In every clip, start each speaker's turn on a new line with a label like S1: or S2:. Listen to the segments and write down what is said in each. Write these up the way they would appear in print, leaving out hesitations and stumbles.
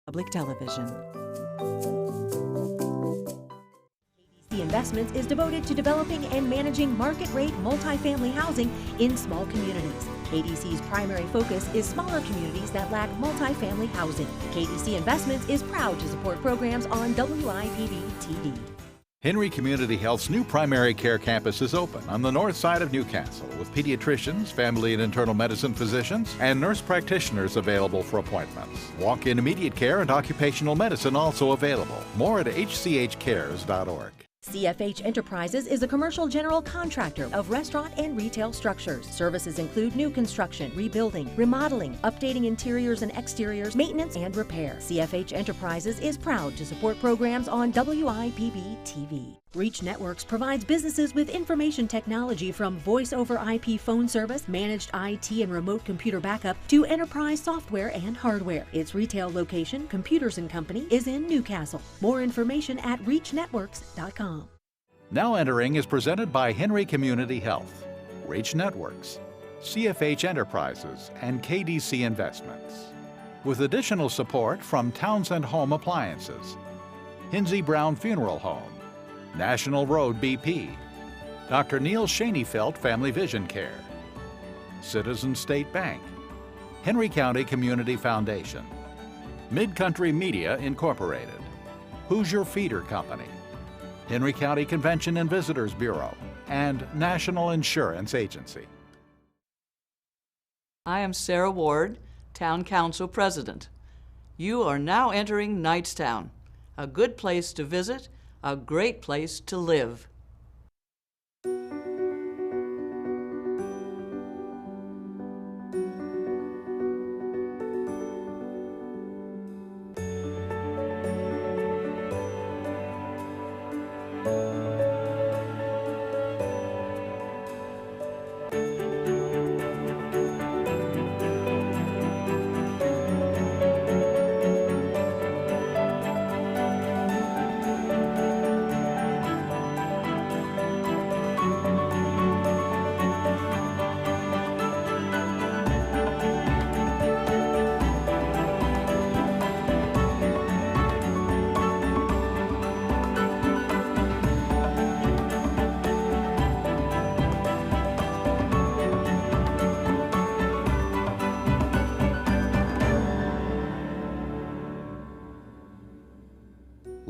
S1: Public Television.
S2: KDC Investments is devoted to developing and managing market-rate multifamily housing in small communities. KDC's primary focus is smaller communities that lack multifamily housing. KDC Investments is proud to support programs on WIPB TV.
S3: Henry Community Health's new primary care campus is open on the north side of Newcastle with pediatricians, family and internal medicine physicians, and nurse practitioners available for appointments. Walk-in immediate care and occupational medicine also available. More at hchcares.org.
S2: CFH Enterprises is a commercial general contractor of restaurant and retail structures. Services include new construction, rebuilding, remodeling, updating interiors and exteriors, maintenance, and repair. CFH Enterprises is proud to support programs on WIPB TV. Reach Networks provides businesses with information technology from voice-over IP phone service, managed IT and remote computer backup, to enterprise software and hardware. Its retail location, Computers & Company, is in Newcastle. More information at reachnetworks.com.
S3: Now Entering is presented by Henry Community Health, Reach Networks, CFH Enterprises, and KDC Investments. With additional support from Townsend Home Appliances, Hinsey Brown Funeral Home, National Road BP, Dr. Neil Schoenefeld Family Vision Care, Citizen State Bank, Henry County Community Foundation, Mid-Country Media Incorporated, Hoosier Feeder Company, Henry County Convention and Visitors Bureau, and National Insurance Agency.
S4: I am Sarah Ward, Town Council President. You are now entering Knightstown, a good place to visit, a great place to live.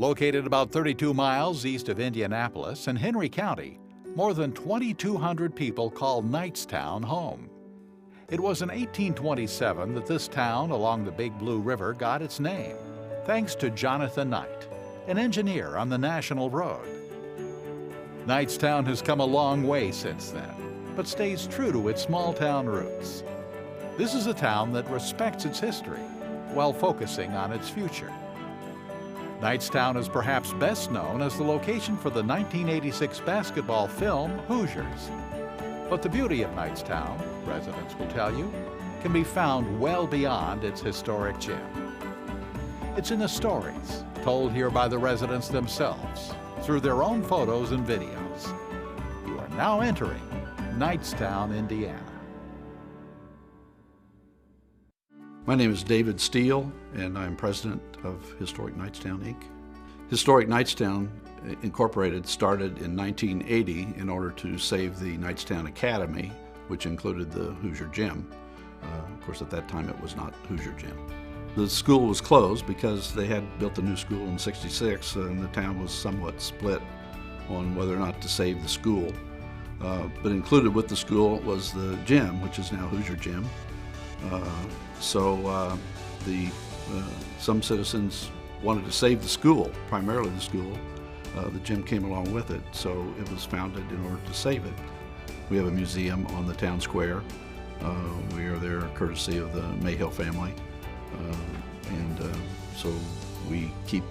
S3: Located about 32 miles east of Indianapolis in Henry County, more than 2,200 people call Knightstown home. It was in 1827 that this town along the Big Blue River got its name, thanks to Jonathan Knight, an engineer on the National Road. Knightstown has come a long way since then, but stays true to its small-town roots. This is a town that respects its history while focusing on its future. Knightstown is perhaps best known as the location for the 1986 basketball film Hoosiers. But the beauty of Knightstown, residents will tell you, can be found well beyond its historic gym. It's in the stories told here by the residents themselves through their own photos and videos. You are now entering Knightstown, Indiana.
S5: My name is David Steele, and I'm president of Historic Knightstown, Inc. Historic Knightstown Incorporated started in 1980 in order to save the Knightstown Academy, which included the Hoosier Gym. Of course, at that time it was not Hoosier Gym. The school was closed because they had built a new school in '66, and the town was somewhat split on whether or not to save the school. But included with the school was the gym, which is now Hoosier Gym. Some citizens wanted to save the school, primarily the school. The gym came along with it, so it was founded in order to save it. We have a museum on the town square. We are there courtesy of the Mayhill family. So we keep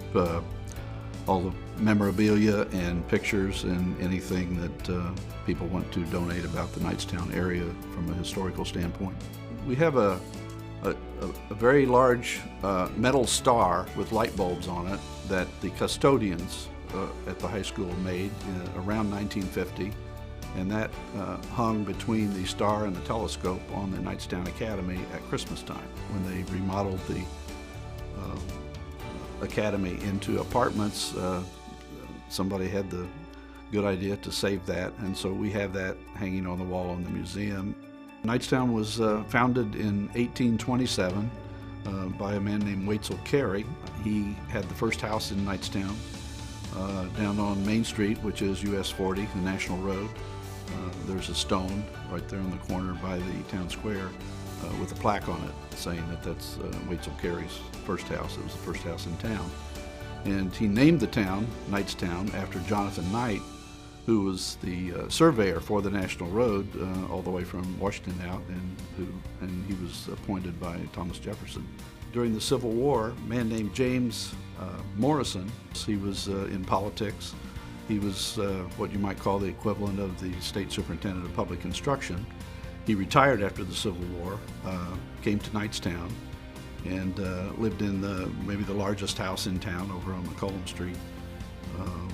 S5: all the memorabilia and pictures and anything that people want to donate about the Knightstown area from a historical standpoint. We have a very large metal star with light bulbs on it that the custodians at the high school made around 1950, and that hung between the star and the telescope on the Knightstown Academy at Christmas time when they remodeled the academy into apartments, somebody had the good idea to save that, and so we have that hanging on the wall in the museum. Knightstown was founded in 1827 by a man named Waitzel Carey. He had the first house in Knightstown down on Main Street, which is US 40, the National Road. There's a stone right there on the corner by the town square with a plaque on it saying that that's Waitzel Carey's first house. It was the first house in town. And he named the town Knightstown after Jonathan Knight, who was the surveyor for the National Road all the way from Washington out, and he was appointed by Thomas Jefferson. During the Civil War, a man named James Morrison, he was in politics. He was what you might call the equivalent of the state superintendent of public instruction. He retired after the Civil War, came to Knightstown, and lived in maybe the largest house in town over on McCollum Street.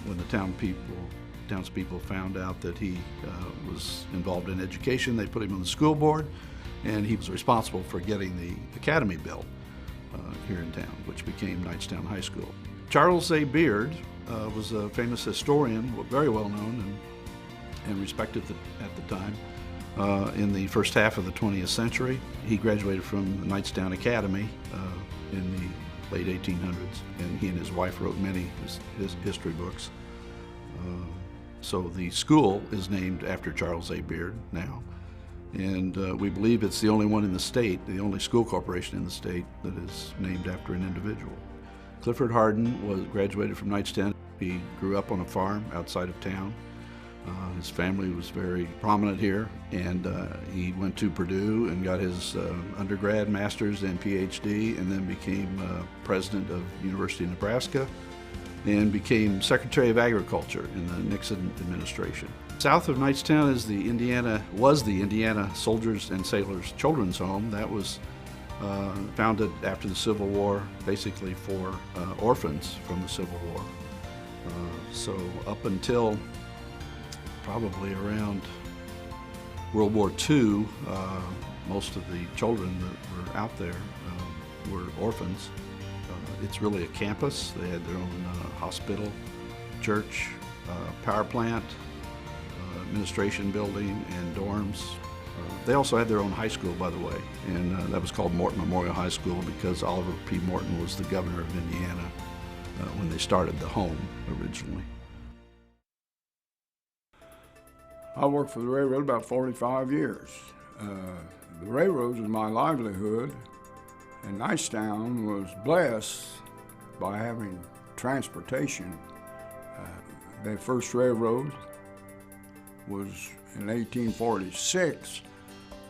S5: When the townspeople found out that he was involved in education, they put him on the school board, and he was responsible for getting the academy built here in town, which became Knightstown High School. Charles A. Beard was a famous historian, very well known and respected at the time. In the first half of the 20th century, he graduated from the Knightstown Academy in the late 1800s, and he and his wife wrote many his history books. So the school is named after Charles A. Beard now, and we believe it's the only one in the state, the only school corporation in the state that is named after an individual. Clifford Harden graduated from Knightstown. He grew up on a farm outside of town. His family was very prominent here, and he went to Purdue and got his undergrad, master's, and PhD, and then became president of University of Nebraska and became Secretary of Agriculture in the Nixon administration. South of Knightstown was the Indiana Soldiers and Sailors Children's Home. That was founded after the Civil War, basically for orphans from the Civil War. So up until probably around World War II, most of the children that were out there were orphans. It's really a campus. They had their own hospital, church, power plant, administration building, and dorms. They also had their own high school, by the way, and that was called Morton Memorial High School because Oliver P. Morton was the governor of Indiana when they started the home originally.
S1: I worked for the railroad about 45 years. The railroad was my livelihood, and Knightstown was blessed by having transportation. Their first railroad was in 1846,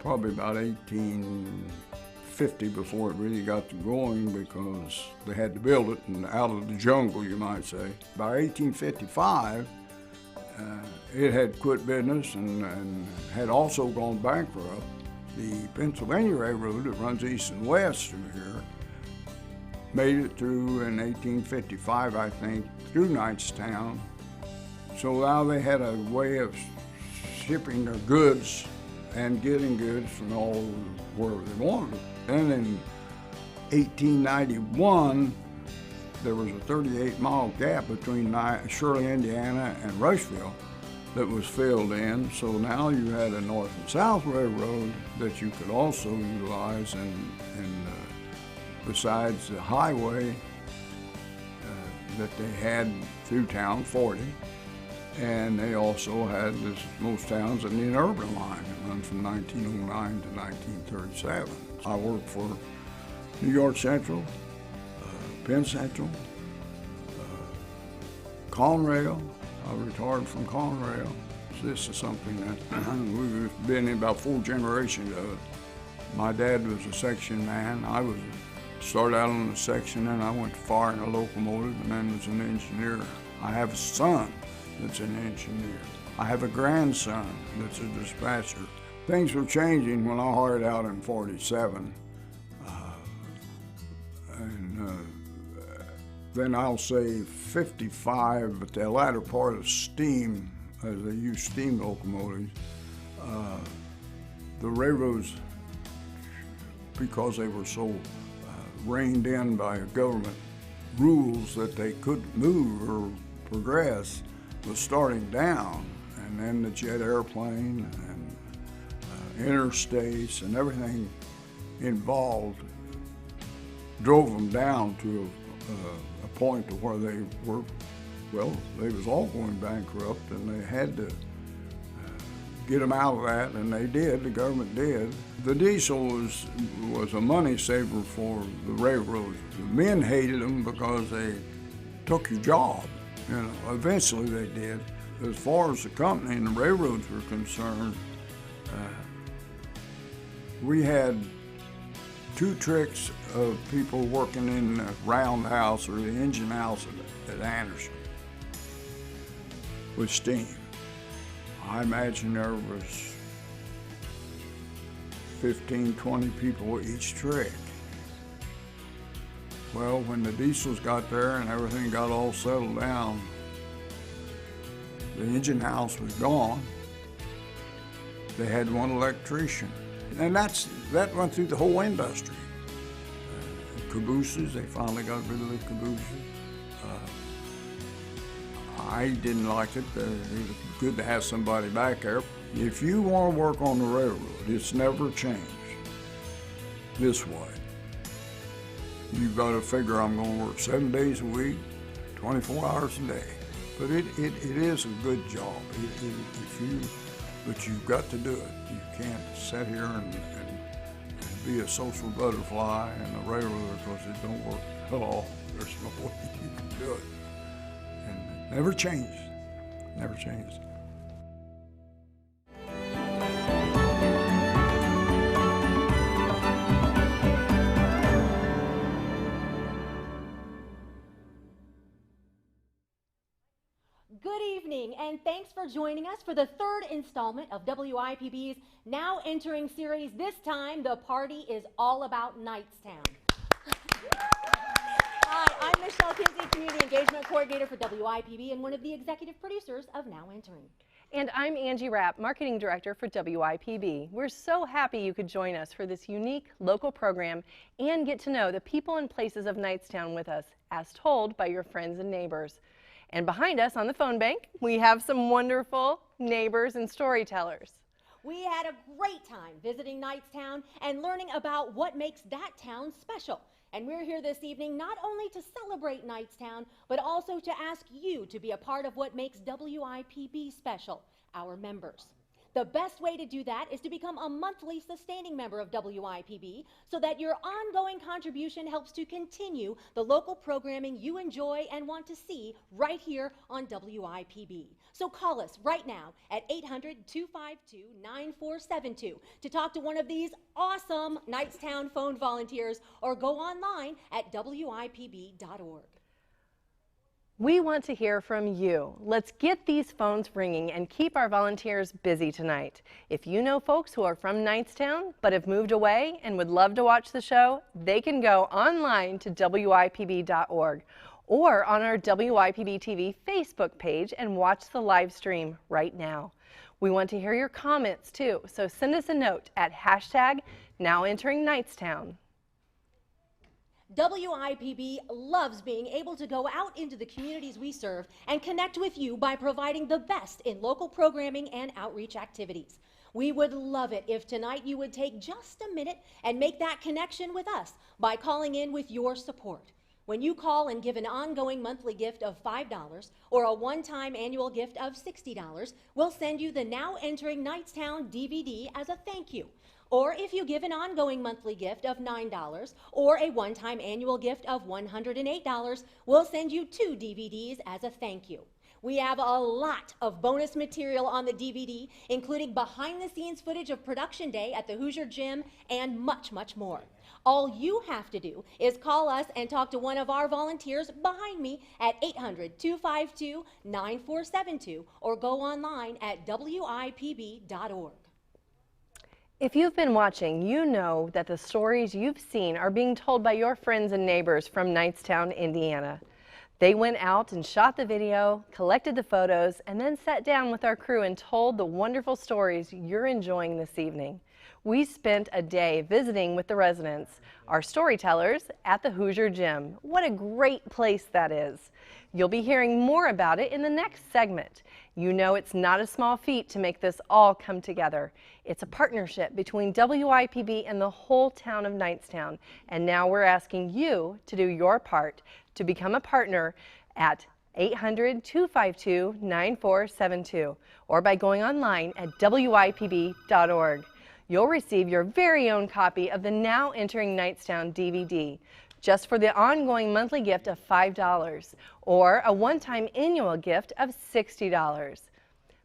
S1: probably about 1850 before it really got to going because they had to build it and out of the jungle, you might say. By 1855, it had quit business and had also gone bankrupt. The Pennsylvania Railroad that runs east and west through here made it through in 1855, I think, through Knightstown. So now they had a way of shipping their goods and getting goods from all wherever they wanted. And in 1891, there was a 38-mile gap between Shirley, Indiana and Rushville that was filled in. So now you had a north and south railroad that you could also utilize, and besides the highway that they had through town, 40, and they also had, as most towns, an interurban line that runs from 1909 to 1937. I worked for New York Central, Penn Central, Conrail. I retired from Conrail. So this is something that we've been in about 4 generations of it. My dad was a section man. I started out on the section, and I went to firing a locomotive, and then was an engineer. I have a son that's an engineer. I have a grandson that's a dispatcher. Things were changing when I hired out in 47. Then I'll say 55, but the latter part of steam, as they used steam locomotives, the railroads, because they were so reined in by government rules that they couldn't move or progress was starting down, and then the jet airplane and interstates and everything involved drove them down to a point to where they were, well, they was all going bankrupt, and they had to get them out of that, and they did, the government did. The diesel was a money saver for the railroads. The men hated them because they took your job. You know, eventually they did. As far as the company and the railroads were concerned, we had 2 tricks of people working in the roundhouse or the engine house at Anderson with steam. I imagine there was 15, 20 people each trick. Well, when the diesels got there and everything got all settled down, the engine house was gone. They had 1 electrician. And that went through the whole industry. Cabooses, they finally got rid of the cabooses. I didn't like it. It was good to have somebody back there. If you want to work on the railroad, it's never changed this way. You've got to figure I'm going to work 7 days a week, 24 hours a day. But it is a good job. But you've got to do it. You can't sit here and be a social butterfly in the railroad because it don't work at all. There's no way you can do it. And it never changed. Never changed.
S2: Good evening, and thanks for joining us for the 3rd installment of WIPB's Now Entering series. This time, the party is all about Knightstown. Hi, I'm Michelle Kinsey, Community Engagement Coordinator for WIPB and one of the executive producers of Now Entering.
S6: And I'm Angie Rapp, Marketing Director for WIPB. We're so happy you could join us for this unique local program and get to know the people and places of Knightstown with us, as told by your friends and neighbors. And behind us on the phone bank, we have some wonderful neighbors and storytellers.
S2: We had a great time visiting Knightstown and learning about what makes that town special. And we're here this evening not only to celebrate Knightstown, but also to ask you to be a part of what makes WIPB special, our members. The best way to do that is to become a monthly sustaining member of WIPB so that your ongoing contribution helps to continue the local programming you enjoy and want to see right here on WIPB. So call us right now at 800-252-9472 to talk to one of these awesome Knightstown phone volunteers or go online at WIPB.org.
S6: We want to hear from you. Let's get these phones ringing and keep our volunteers busy tonight. If you know folks who are from Knightstown but have moved away and would love to watch the show, they can go online to WIPB.org or on our WIPB TV Facebook page and watch the live stream right now. We want to hear your comments too, so send us a note at #NowEnteringKnightstown.
S2: WIPB loves being able to go out into the communities we serve and connect with you by providing the best in local programming and outreach activities. We would love it if tonight you would take just a minute and make that connection with us by calling in with your support. When you call and give an ongoing monthly gift of $5 or a one-time annual gift of $60, we'll send you the Now Entering Knightstown DVD as a thank you. Or if you give an ongoing monthly gift of $9 or a one-time annual gift of $108, we'll send you 2 DVDs as a thank you. We have a lot of bonus material on the DVD, including behind-the-scenes footage of production day at the Hoosier Gym and much, much more. All you have to do is call us and talk to one of our volunteers behind me at 800-252-9472 or go online at WIPB.org.
S6: If you've been watching, you know that the stories you've seen are being told by your friends and neighbors from Knightstown, Indiana. They went out and shot the video, collected the photos, and then sat down with our crew and told the wonderful stories you're enjoying this evening. We spent a day visiting with the residents, our storytellers, at the Hoosier Gym. What a great place that is. You'll be hearing more about it in the next segment. You know it's not a small feat to make this all come together. It's a partnership between WIPB and the whole town of Knightstown. And now we're asking you to do your part to become a partner at 800-252-9472 or by going online at WIPB.org. You'll receive your very own copy of the Now Entering Knightstown DVD just for the ongoing monthly gift of $5 or a one-time annual gift of $60.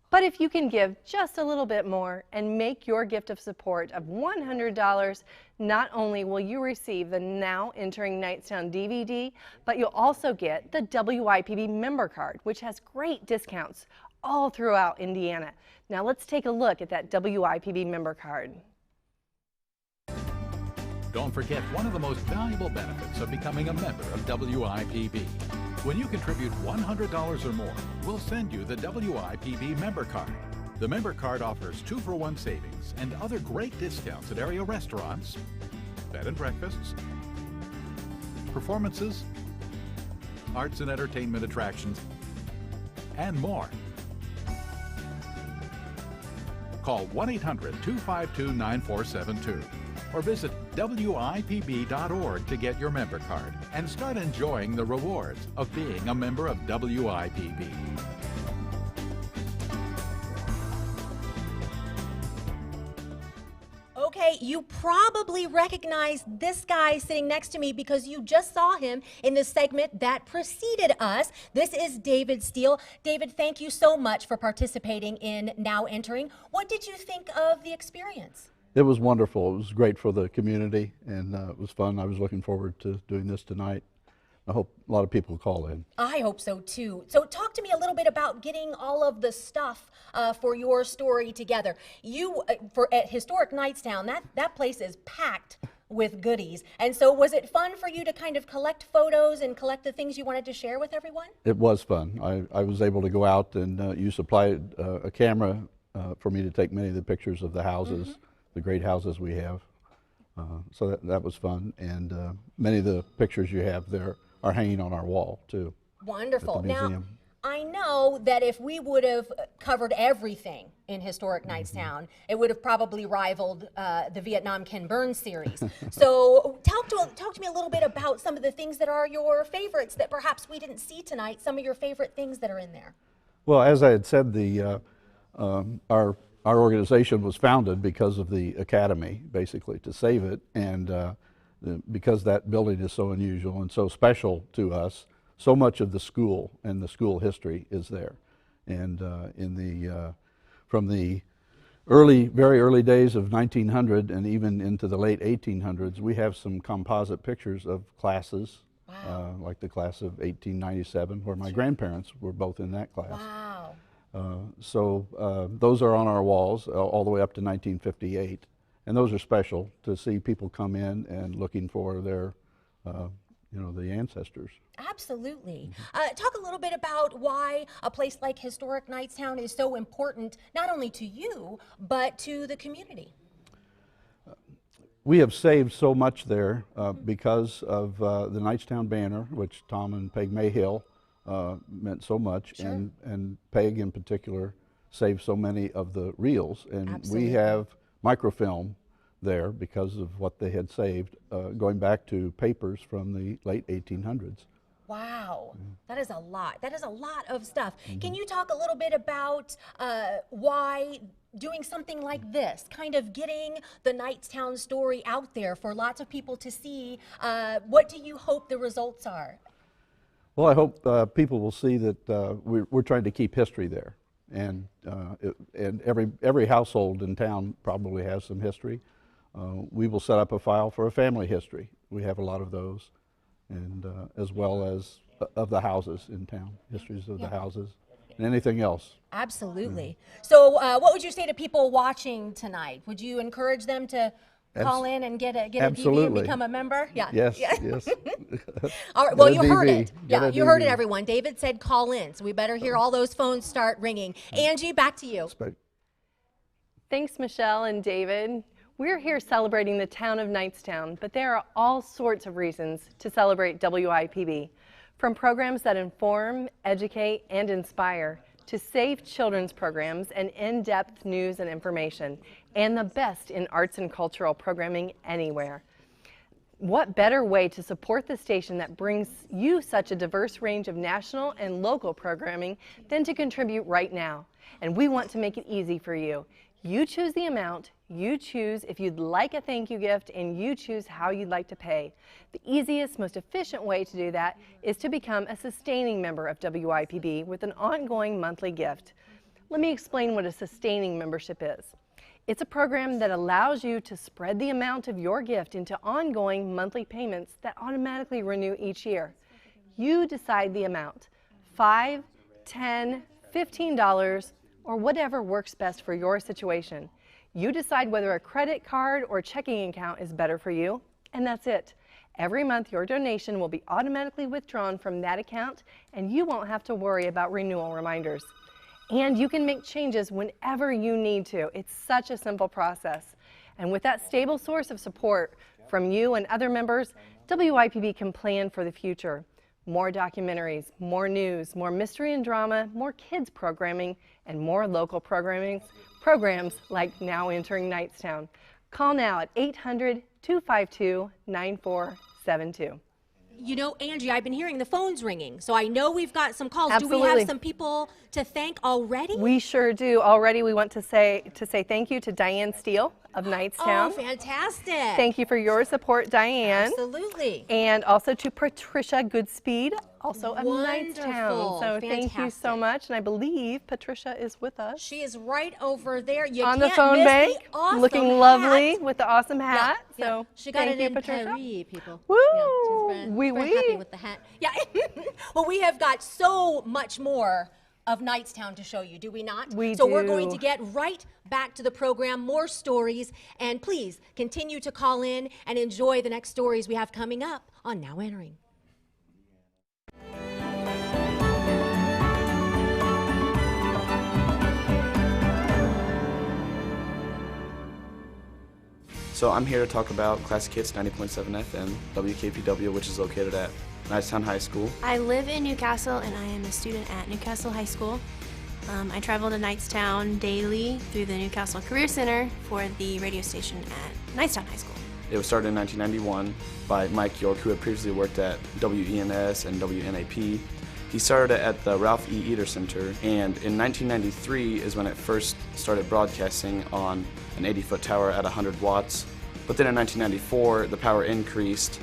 S6: But if you can give just a little bit more and make your gift of support of $100, not only will you receive the Now Entering Knightstown DVD, but you'll also get the WIPB member card, which has great discounts all throughout Indiana. Now let's take a look at that WIPB member card.
S3: Don't forget one of the most valuable benefits of becoming a member of WIPB. When you contribute $100 or more, we'll send you the WIPB member card. The member card offers 2-for-1 savings and other great discounts at area restaurants, bed and breakfasts, performances, arts and entertainment attractions, and more. Call 1-800-252-9472 or visit WIPB.org to get your member card and start enjoying the rewards of being a member of WIPB.
S2: Okay, you probably recognize this guy sitting next to me because you just saw him in the segment that preceded us. This is David Steele. David, thank you so much for participating in Now Entering. What did you think of the experience?
S5: It was wonderful. It was great for the community, and it was fun. I was looking forward to doing this tonight. I hope a lot of people call in.
S2: I hope so too. So talk to me a little bit about getting all of the stuff for your story together. You, at Historic Knightstown, that place is packed with goodies. And so was it fun for you to kind of collect photos and collect the things you wanted to share with everyone?
S5: It was fun. I was able to go out, and you supplied a camera for me to take many of the pictures of the houses, the great houses we have. So that was fun. And many of the pictures you have there are hanging on our wall too.
S2: Wonderful. Now, I know that if we would have covered everything in Historic Knightstown, it would have probably rivaled the Vietnam Ken Burns series. So talk to me a little bit about some of the things that are your favorites that perhaps we didn't see tonight, some of your favorite things that are in there.
S5: Well, as I had said, our organization was founded because of the academy, basically, to save it, and because that building is so unusual and so special to us, so much of the school and the school history is there. And from the very early days of 1900 and even into the late 1800s, we have some composite pictures of classes, like the class of 1897, where my grandparents were both in that class.
S2: Wow.
S5: So those are on our walls all the way up to 1958. And those are special to see people come in and looking for their, the ancestors.
S2: Absolutely. Talk a little bit about why a place like Historic Knightstown is so important, not only to you, but to the community.
S5: We have saved so much there because of the Knightstown banner, which Tom and Peg Mayhill meant so much,
S2: Sure.
S5: and Peg in particular saved so many of the reels. And
S2: Absolutely.
S5: we have microfilm there because of what they had saved, going back to papers from the late 1800s.
S2: Wow, that is a lot. That is a lot of stuff. Can you talk a little bit about why doing something like this, kind of getting the Knightstown story out there for lots of people to see, what do you hope the results are?
S5: Well, I hope people will see that we're trying to keep history there, and every household in town probably has some history. We will set up a file for a family history. We have a lot of those, and as well as of the houses in town, histories of the houses, and anything else.
S2: Absolutely. So what would you say to people watching tonight? Would you encourage them to call in and get a DV and
S7: Absolutely.
S2: become a member? Yeah.
S7: Yes,
S2: Yeah.
S7: yes.
S2: All right. Well,
S7: Get a
S2: you heard
S7: DV.
S2: it.
S7: Get
S2: Yeah,
S7: a
S2: you heard it,
S7: DV.
S2: everyone. David said call in, so we better hear all those phones start ringing. Angie, back to you.
S6: Thanks, Michelle and David. We're here celebrating the town of Knightstown, but there are all sorts of reasons to celebrate WIPB. From programs that inform, educate, and inspire, to safe children's programs and in-depth news and information, and the best in arts and cultural programming anywhere. What better way to support the station that brings you such a diverse range of national and local programming than to contribute right now? And we want to make it easy for you. You choose the amount, you choose if you'd like a thank you gift, and you choose how you'd like to pay. The easiest, most efficient way to do that is to become a sustaining member of WIPB with an ongoing monthly gift. Let me explain what a sustaining membership is. It's a program that allows you to spread the amount of your gift into ongoing monthly payments that automatically renew each year. You decide the amount, $5, $10, $15, or whatever works best for your situation. You decide whether a credit card or checking account is better for you, and that's it. Every month your donation will be automatically withdrawn from that account, and you won't have to worry about renewal reminders. And you can make changes whenever you need to. It's such a simple process. And with that stable source of support from you and other members, WIPB can plan for the future. More documentaries, more news, more mystery and drama, more kids programming, and more local programs like Now Entering Knightstown. Call now at 800-252-9472.
S2: You know, Angie, I've been hearing the phones ringing, so I know we've got some calls.
S6: Absolutely.
S2: Do we have some people to thank already?
S6: We sure do. Already we want to say thank you to Diane Steele of Knightstown.
S2: Oh, fantastic.
S6: Thank you for your support, Diane.
S2: Absolutely.
S6: And also to Patricia Goodspeed, also of
S2: Wonderful.
S6: Knightstown. So thank you so
S2: Fantastic.
S6: much. And I believe Patricia is with us.
S2: She is right over there. You
S6: On the
S2: can't
S6: phone
S2: miss
S6: bank,
S2: the awesome
S6: looking
S2: hat.
S6: lovely with the awesome hat.
S2: Yeah,
S6: So
S2: she got
S6: thank
S2: it
S6: you,
S2: in
S6: Patricia.
S2: Paris, people.
S6: Woo!
S2: Yeah, she's very happy with the hat. Yeah. Well, we have got so much more of Knightstown to show you, do we not?
S6: We
S2: So we're
S6: do.
S2: going to get right back to the program, more stories, and please continue to call in and enjoy the next stories we have coming up on Now Entering.
S8: So I'm here to talk about Classic Hits 90.7 FM, WKPW, which is located at Knightstown High School.
S9: I live in Newcastle and I am a student at Newcastle High School. I travel to Knightstown daily through the Newcastle Career Center for the radio station at Knightstown High School.
S8: It was started in 1991 by Mike York, who had previously worked at WENS and WNAP. He started it at the Ralph E. Eater Center, and in 1993 is when it first started broadcasting on an 80-foot tower at 100 watts. But then in 1994, the power increased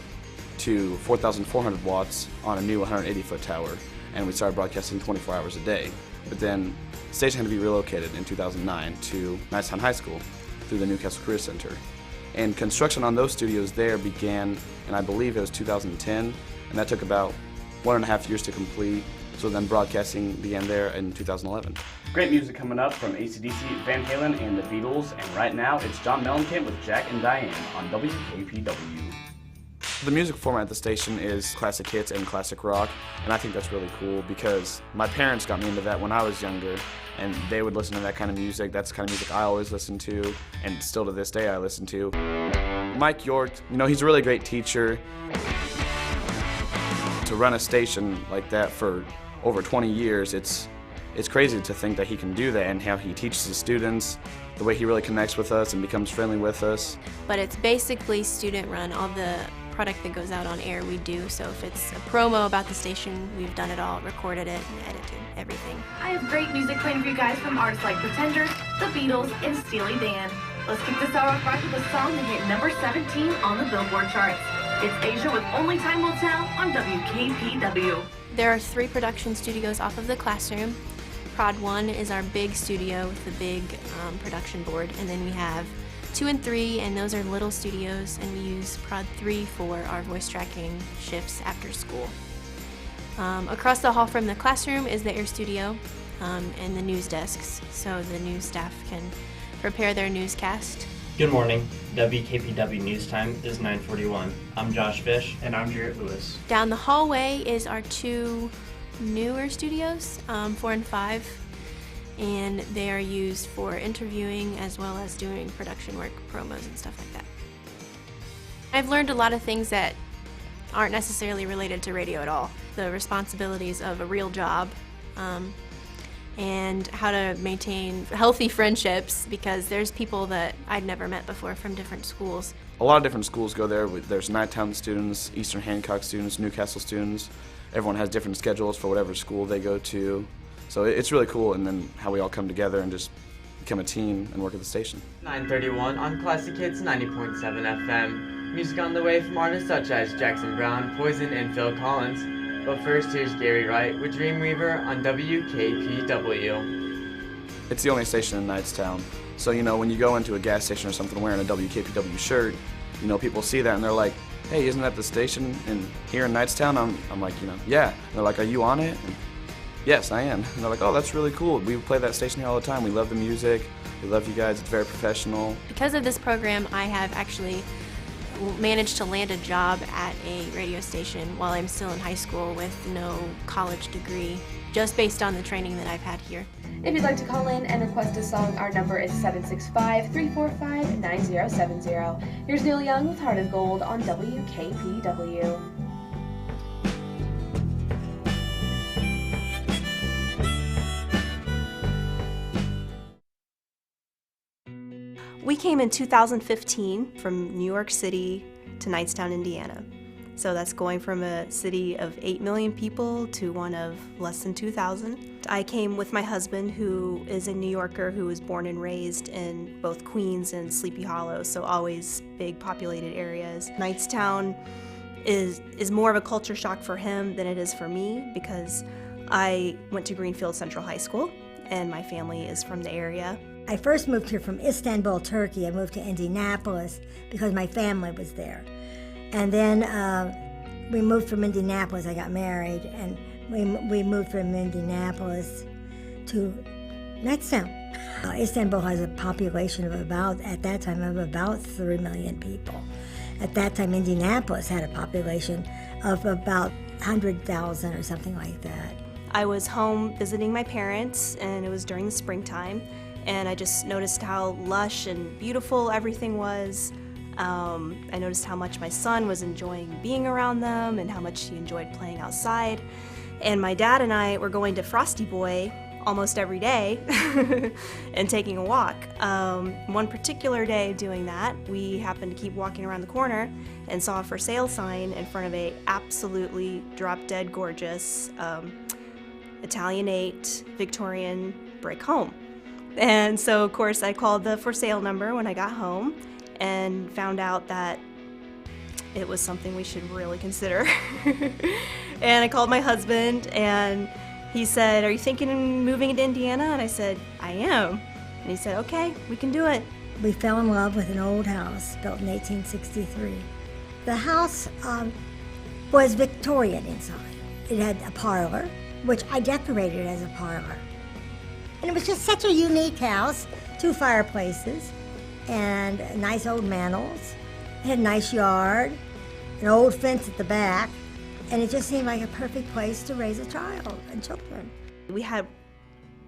S8: to 4,400 watts on a new 180-foot tower, and we started broadcasting 24 hours a day. But then the station had to be relocated in 2009 to Knightstown High School through the Newcastle Career Center. And construction on those studios there began, and I believe it was 2010, and that took about 1.5 years to complete. So then broadcasting began there in 2011.
S10: Great music coming up from AC/DC, Van Halen, and the Beatles, and right now it's John Mellencamp with Jack and Diane on WKPW.
S8: The music format at the station is classic hits and classic rock, and I think that's really cool because my parents got me into that when I was younger, and they would listen to that kind of music. That's the kind of music I always listened to, and still to this day I listen to. Mike York, you know, he's a really great teacher. To run a station like that for over 20 years, it's crazy to think that he can do that and how he teaches his students, the way he really connects with us and becomes friendly with us.
S9: But it's basically student run. All the product that goes out on air we do, so if it's a promo about the station, we've done it all, recorded it and edited everything.
S11: I have great music playing for you guys from artists like Pretenders, The Beatles, and Steely Dan. Let's kick this hour off right with a song that hit number 17 on the Billboard charts. It's Asia with Only Time Will Tell on WKPW.
S9: There are 3 production studios off of the classroom. Prod 1 is our big studio with the big production board, and then we have 2 and 3, and those are little studios, and we use Prod 3 for our voice tracking shifts after school. Across the hall from the classroom is the air studio and the news desks, so the news staff can prepare their newscast.
S7: Good morning. WKPW News Time is 9:41. I'm Josh Fish.
S10: And I'm Jarrett Lewis.
S9: Down the hallway is our two newer studios, 4 and 5, and they are used for interviewing as well as doing production work, promos, and stuff like that. I've learned a lot of things that aren't necessarily related to radio at all. The responsibilities of a real job, and how to maintain healthy friendships, because there's people that I'd never met before from different schools.
S8: A lot of different schools go there. There's Knightstown students, Eastern Hancock students, Newcastle students. Everyone has different schedules for whatever school they go to. So it's really cool, and then how we all come together and just become a team and work at the station.
S7: 9:31 on Classic Hits 90.7 FM. Music on the way from artists such as Jackson Brown, Poison, and Phil Collins. But first, here's Gary Wright with Dreamweaver on WKPW.
S8: It's the only station in Knightstown. So, when you go into a gas station or something wearing a WKPW shirt, people see that and they're like, hey, isn't that the station here in Knightstown? I'm like, yeah. And they're like, are you on it? And, yes, I am. And they're like, oh, that's really cool. We play that station here all the time. We love the music. We love you guys. It's very professional.
S9: Because of this program, I have actually managed to land a job at a radio station while I'm still in high school with no college degree, just based on the training that I've had here.
S11: If you'd like to call in and request a song, our number is 765-345-9070. Here's Neil Young with Heart of Gold on WKPW.
S12: We came in 2015 from New York City to Knightstown, Indiana. So that's going from a city of 8 million people to one of less than 2,000. I came with my husband, who is a New Yorker who was born and raised in both Queens and Sleepy Hollow, so always big populated areas. Knightstown is more of a culture shock for him than it is for me, because I went to Greenfield Central High School and my family is from the area.
S13: I first moved here from Istanbul, Turkey. I moved to Indianapolis because my family was there. And then we moved from Indianapolis. I got married, and we moved from Indianapolis to Knightstown. Istanbul has a population of at that time, about 3 million people. At that time, Indianapolis had a population of about 100,000 or something like that.
S12: I was home visiting my parents, and it was during the springtime. And I just noticed how lush and beautiful everything was. I noticed how much my son was enjoying being around them and how much he enjoyed playing outside. And my dad and I were going to Frosty Boy almost every day and taking a walk. One particular day doing that, we happened to keep walking around the corner and saw a for sale sign in front of a absolutely drop-dead gorgeous Italianate Victorian brick home. And so, of course, I called the for sale number when I got home and found out that it was something we should really consider. And I called my husband, and he said, are you thinking of moving to Indiana? And I said, I am. And he said, okay, we can do it.
S13: We fell in love with an old house built in 1863. The house was Victorian inside. It had a parlor, which I decorated as a parlor. And it was just such a unique house, 2 fireplaces, and nice old mantels. It had a nice yard, an old fence at the back, and it just seemed like a perfect place to raise a child and children.
S12: We had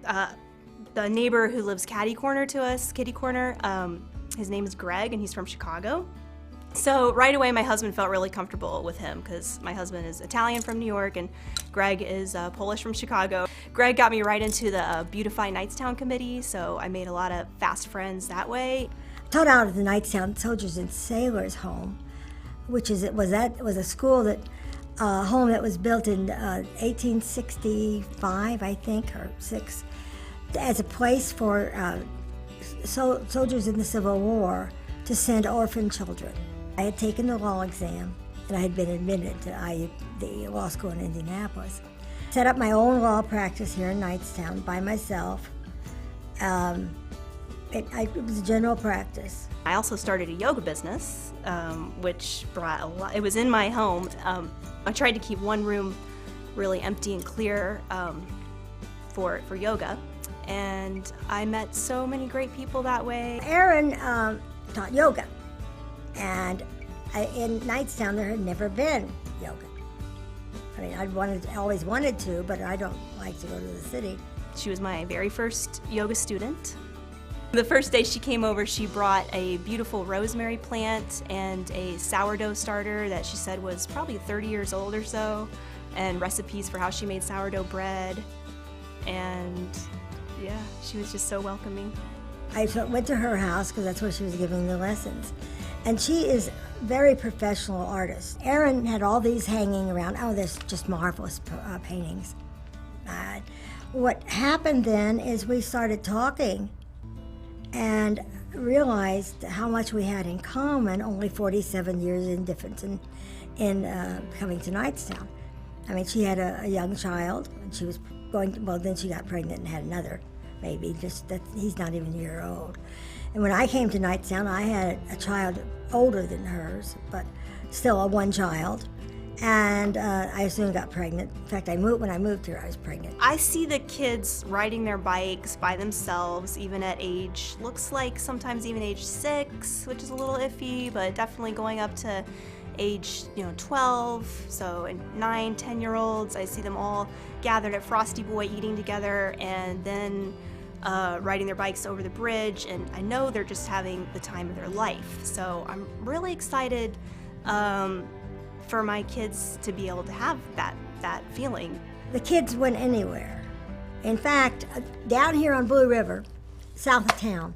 S12: the neighbor who lives kitty corner to us, his name is Greg, and he's from Chicago. So right away, my husband felt really comfortable with him, because my husband is Italian from New York and Greg is Polish from Chicago. Greg got me right into the Beautification Knightstown committee, so I made a lot of fast friends that way.
S13: I taught out at the Knightstown Soldiers and Sailors Home, which was a school home that was built in 1865, I think, or 6, as a place for soldiers in the Civil War to send orphan children. I had taken the law exam, and I had been admitted to the law school in Indianapolis. Set up my own law practice here in Knightstown by myself. It was a general practice.
S12: I also started a yoga business, which brought a lot. It was in my home. I tried to keep one room really empty and clear for yoga, and I met so many great people that way.
S13: Aaron taught yoga. And in Knightstown, there had never been yoga. I mean, I always wanted to, but I don't like to go to the city.
S12: She was my very first yoga student. The first day she came over, she brought a beautiful rosemary plant and a sourdough starter that she said was probably 30 years old or so, and recipes for how she made sourdough bread. And yeah, she was just so welcoming.
S13: I went to her house because that's where she was giving the lessons. And she is a very professional artist. Erin had all these hanging around. Oh, there's just marvelous paintings. What happened then is we started talking and realized how much we had in common, only 47 years in difference in coming to Knightstown. I mean, she had a young child, and she was going to, well, then she got pregnant and had another baby, just that he's not even a year old. And when I came to Knightstown, I had a child older than hers, but still a one child. And I soon got pregnant. In fact, when I moved here, I was pregnant.
S12: I see the kids riding their bikes by themselves, even at age, looks like sometimes even age 6, which is a little iffy, but definitely going up to age 12, so 9, 10-year-olds. I see them all gathered at Frosty Boy eating together, and then riding their bikes over the bridge, and I know they're just having the time of their life. So I'm really excited for my kids to be able to have that feeling.
S13: The kids went anywhere. In fact, down here on Blue River, south of town,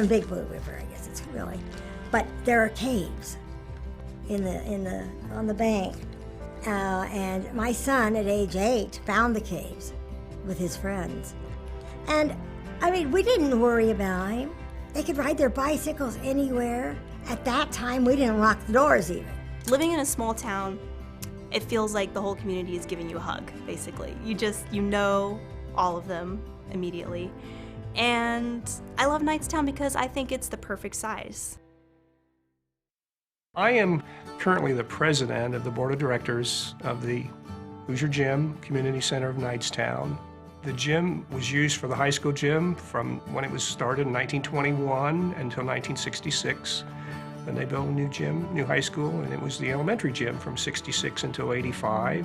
S13: Big Blue River, I guess it's really, but there are caves on the bank. And my son at age 8 found the caves with his friends. And I mean, we didn't worry about him. They could ride their bicycles anywhere. At that time, we didn't lock the doors even.
S12: Living in a small town, it feels like the whole community is giving you a hug, basically. You know all of them immediately. And I love Knightstown because I think it's the perfect size.
S14: I am currently the president of the board of directors of the Hoosier Gym Community Center of Knightstown. The gym was used for the high school gym from when it was started in 1921 until 1966. Then they built a new gym, new high school, and it was the elementary gym from 66 until 85.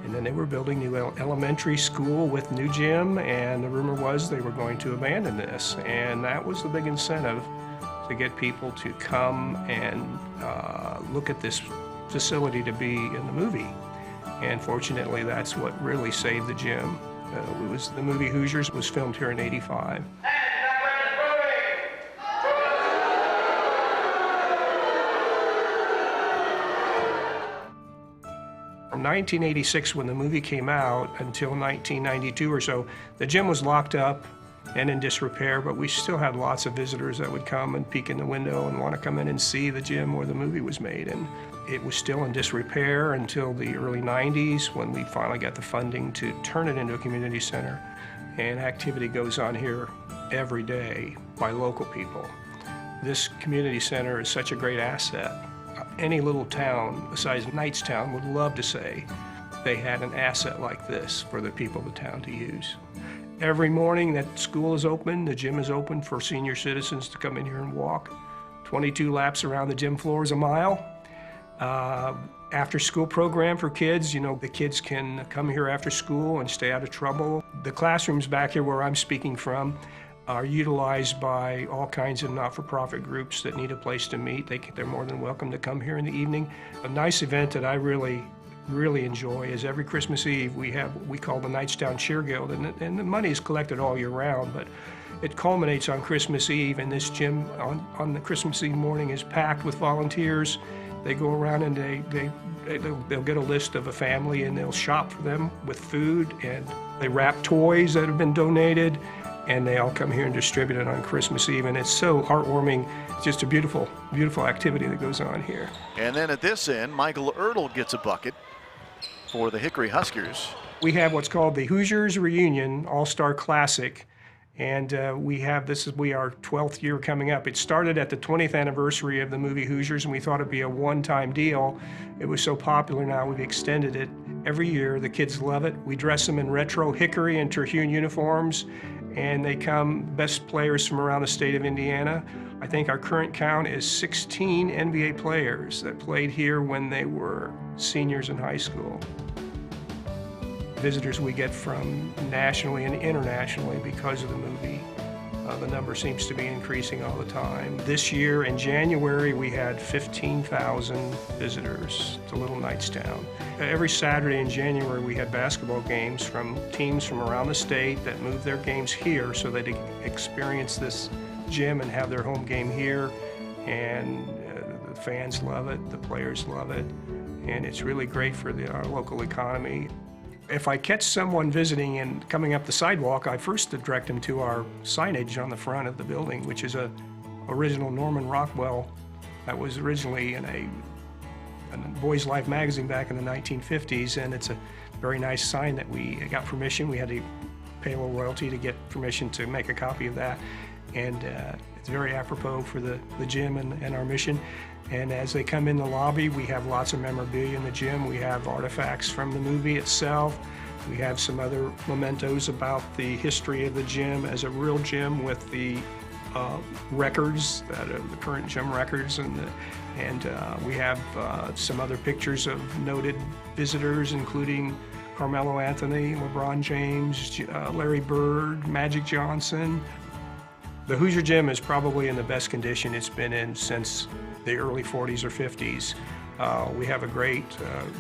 S14: And then they were building new elementary school with new gym, and the rumor was they were going to abandon this. And that was the big incentive, to get people to come and look at this facility to be in the movie. And fortunately, that's what really saved the gym. The movie Hoosiers was filmed here in '85. From 1986, when the movie came out, until 1992 or so, the gym was locked up and in disrepair, but we still had lots of visitors that would come and peek in the window and want to come in and see the gym where the movie was made. And it was still in disrepair until the early 90s, when we finally got the funding to turn it into a community center. And activity goes on here every day by local people. This community center is such a great asset. Any little town besides Knightstown would love to say they had an asset like this for the people of the town to use. Every morning that school is open, the gym is open for senior citizens to come in here and walk. 22 laps around the gym floor is a mile. After school program for kids, the kids can come here after school and stay out of trouble. The classrooms back here where I'm speaking from are utilized by all kinds of not-for-profit groups that need a place to meet. They're more than welcome to come here in the evening. A nice event that I really enjoy is every Christmas Eve we call the Knightstown Cheer Guild, and the money is collected all year round, but it culminates on Christmas Eve, and this gym on the Christmas Eve morning is packed with volunteers. They go around and they'll get a list of a family, and they'll shop for them with food, and they wrap toys that have been donated, and they all come here and distribute it on Christmas Eve, and it's so heartwarming. It's just a beautiful, beautiful activity that goes on here.
S15: And then at this end, Michael Ertl gets a bucket for the Hickory Huskers.
S14: We have what's called the Hoosiers Reunion All-Star Classic, and we are 12th year coming up. It started at the 20th anniversary of the movie Hoosiers, and we thought it'd be a one-time deal. It was so popular now, we've extended it every year. The kids love it. We dress them in retro Hickory and Terhune uniforms, and they come, best players from around the state of Indiana. I think our current count is 16 NBA players that played here when they were seniors in high school. Visitors we get from nationally and internationally because of the movie. The number seems to be increasing all the time. This year in January we had 15,000 visitors to Little Knightstown. Every Saturday in January we had basketball games from teams from around the state that moved their games here so they could experience this gym and have their home game here. And the fans love it, the players love it, and it's really great for our local economy. If I catch someone visiting and coming up the sidewalk, I first direct them to our signage on the front of the building, which is a original Norman Rockwell that was originally in a Boys Life magazine back in the 1950s, and it's a very nice sign that we got permission. We had to pay a little royalty to get permission to make a copy of that, and it's very apropos for the gym and our mission. And as they come in the lobby, we have lots of memorabilia in the gym. We have artifacts from the movie itself. We have some other mementos about the history of the gym as a real gym with the records that are the current gym records, and we have some other pictures of noted visitors, including Carmelo Anthony, LeBron James, Larry Bird, Magic Johnson. The Hoosier Gym is probably in the best condition it's been in since the early 40s or 50s. We have a great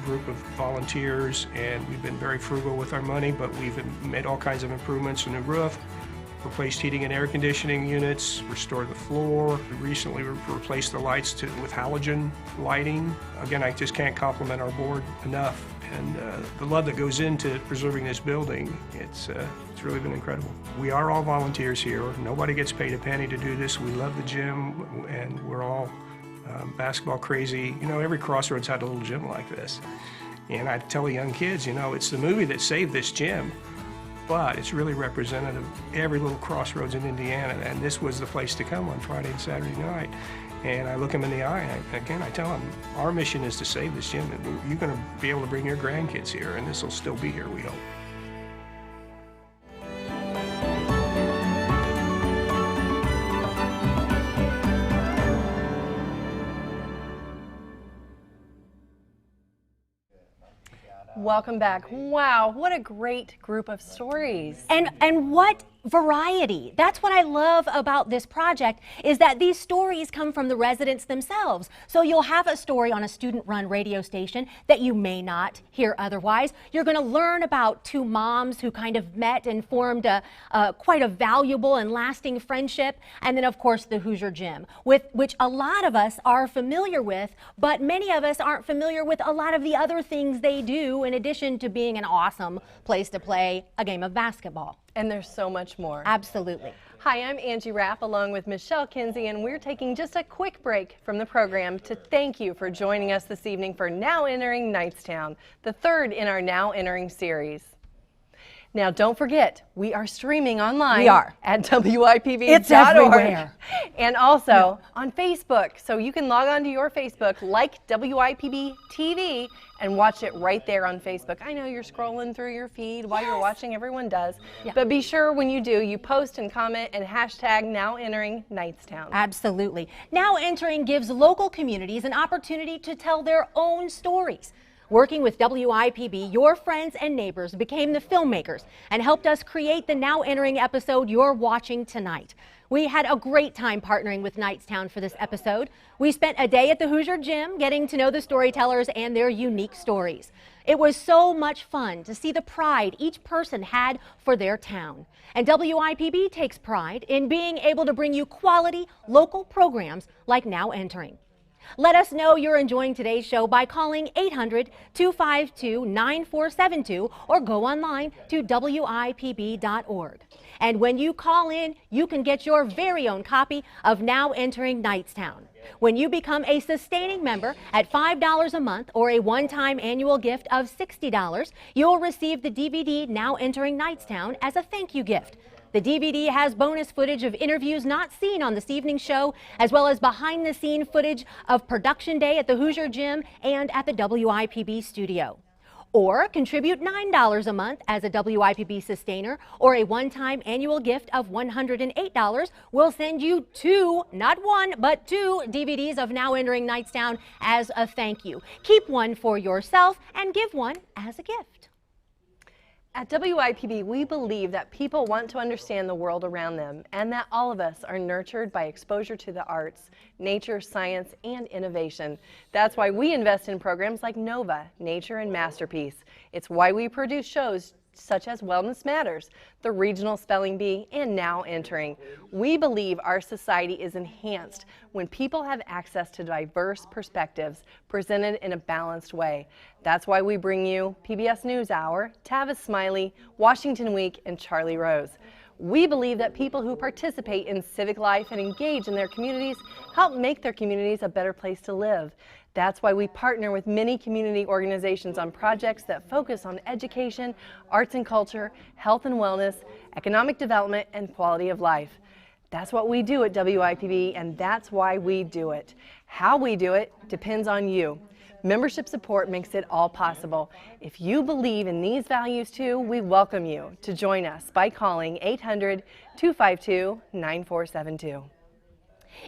S14: group of volunteers, and we've been very frugal with our money, but we've made all kinds of improvements: a new roof, replaced heating and air conditioning units, restored the floor. We recently replaced the lights with halogen lighting. Again, I just can't compliment our board enough, and the love that goes into preserving this building, it's really been incredible. We are all volunteers here. Nobody gets paid a penny to do this. We love the gym, and we're all basketball crazy. You know, every Crossroads had a little gym like this. And I tell the young kids, you know, it's the movie that saved this gym, but it's really representative of every little Crossroads in Indiana, and this was the place to come on Friday and Saturday night. And I look them in the eye, and I tell them, our mission is to save this gym, and you're going to be able to bring your grandkids here, and this will still be here, we hope.
S6: Welcome back. Wow, what a great group of stories.
S2: And what variety. That's what I love about this project, is that these stories come from the residents themselves. So you'll have a story on a student-run radio station that you may not hear otherwise. You're going to learn about two moms who kind of met and formed quite a valuable and lasting friendship. And then, of course, the Hoosier Gym, which a lot of us are familiar with, but many of us aren't familiar with a lot of the other things they do in addition to being an awesome place to play a game of basketball.
S6: And there's so much more.
S2: Absolutely.
S6: Hi, I'm Angie Rapp along with Michelle Kinsey, and we're taking just a quick break from the program to thank you for joining us this evening for Now Entering Knightstown, the third in our Now Entering series. Now, don't forget, we are streaming online.
S2: We are.
S6: At WIPB.org.
S2: It's everywhere.
S6: And also on Facebook. So you can log on to your Facebook, like WIPB TV, and watch it right there on Facebook. I know you're scrolling through your feed while you're watching. Everyone does. Yeah. But be sure when you do, you post and comment and hashtag Now Entering Knightstown.
S2: Absolutely. Now Entering gives local communities an opportunity to tell their own stories. Working with WIPB, your friends and neighbors became the filmmakers and helped us create the Now Entering episode you're watching tonight. We had a great time partnering with Knightstown for this episode. We spent a day at the Hoosier Gym getting to know the storytellers and their unique stories. It was so much fun to see the pride each person had for their town. And WIPB takes pride in being able to bring you quality local programs like Now Entering. Let us know you're enjoying today's show by calling 800-252-9472 or go online to WIPB.org. And when you call in, you can get your very own copy of Now Entering Knightstown. When you become a sustaining member at $5 a month or a one-time annual gift of $60, you'll receive the DVD Now Entering Knightstown as a thank you gift. The DVD has bonus footage of interviews not seen on this evening's show, as well as behind-the-scene footage of production day at the Hoosier Gym and at the WIPB studio.
S16: Or contribute $9 a month as a WIPB sustainer, or a one-time annual gift of $108. We'll send you 2, not 1, but 2 DVDs of Now Entering Knightstown as a thank you. Keep one for yourself and give one as a gift.
S6: At WIPB, we believe that people want to understand the world around them and that all of us are nurtured by exposure to the arts, nature, science, and innovation. That's why we invest in programs like NOVA, Nature, and Masterpiece. It's why we produce shows such as Wellness Matters, the Regional Spelling Bee, and Now Entering. We believe our society is enhanced when people have access to diverse perspectives presented in a balanced way. That's why we bring you PBS NewsHour, Tavis Smiley, Washington Week, and Charlie Rose. We believe that people who participate in civic life and engage in their communities help make their communities a better place to live. That's why we partner with many community organizations on projects that focus on education, arts and culture, health and wellness, economic development, and quality of life. That's what we do at WIPB, and that's why we do it. How we do it depends on you. Membership support makes it all possible. If you believe in these values too, we welcome you to join us by calling 800-252-9472.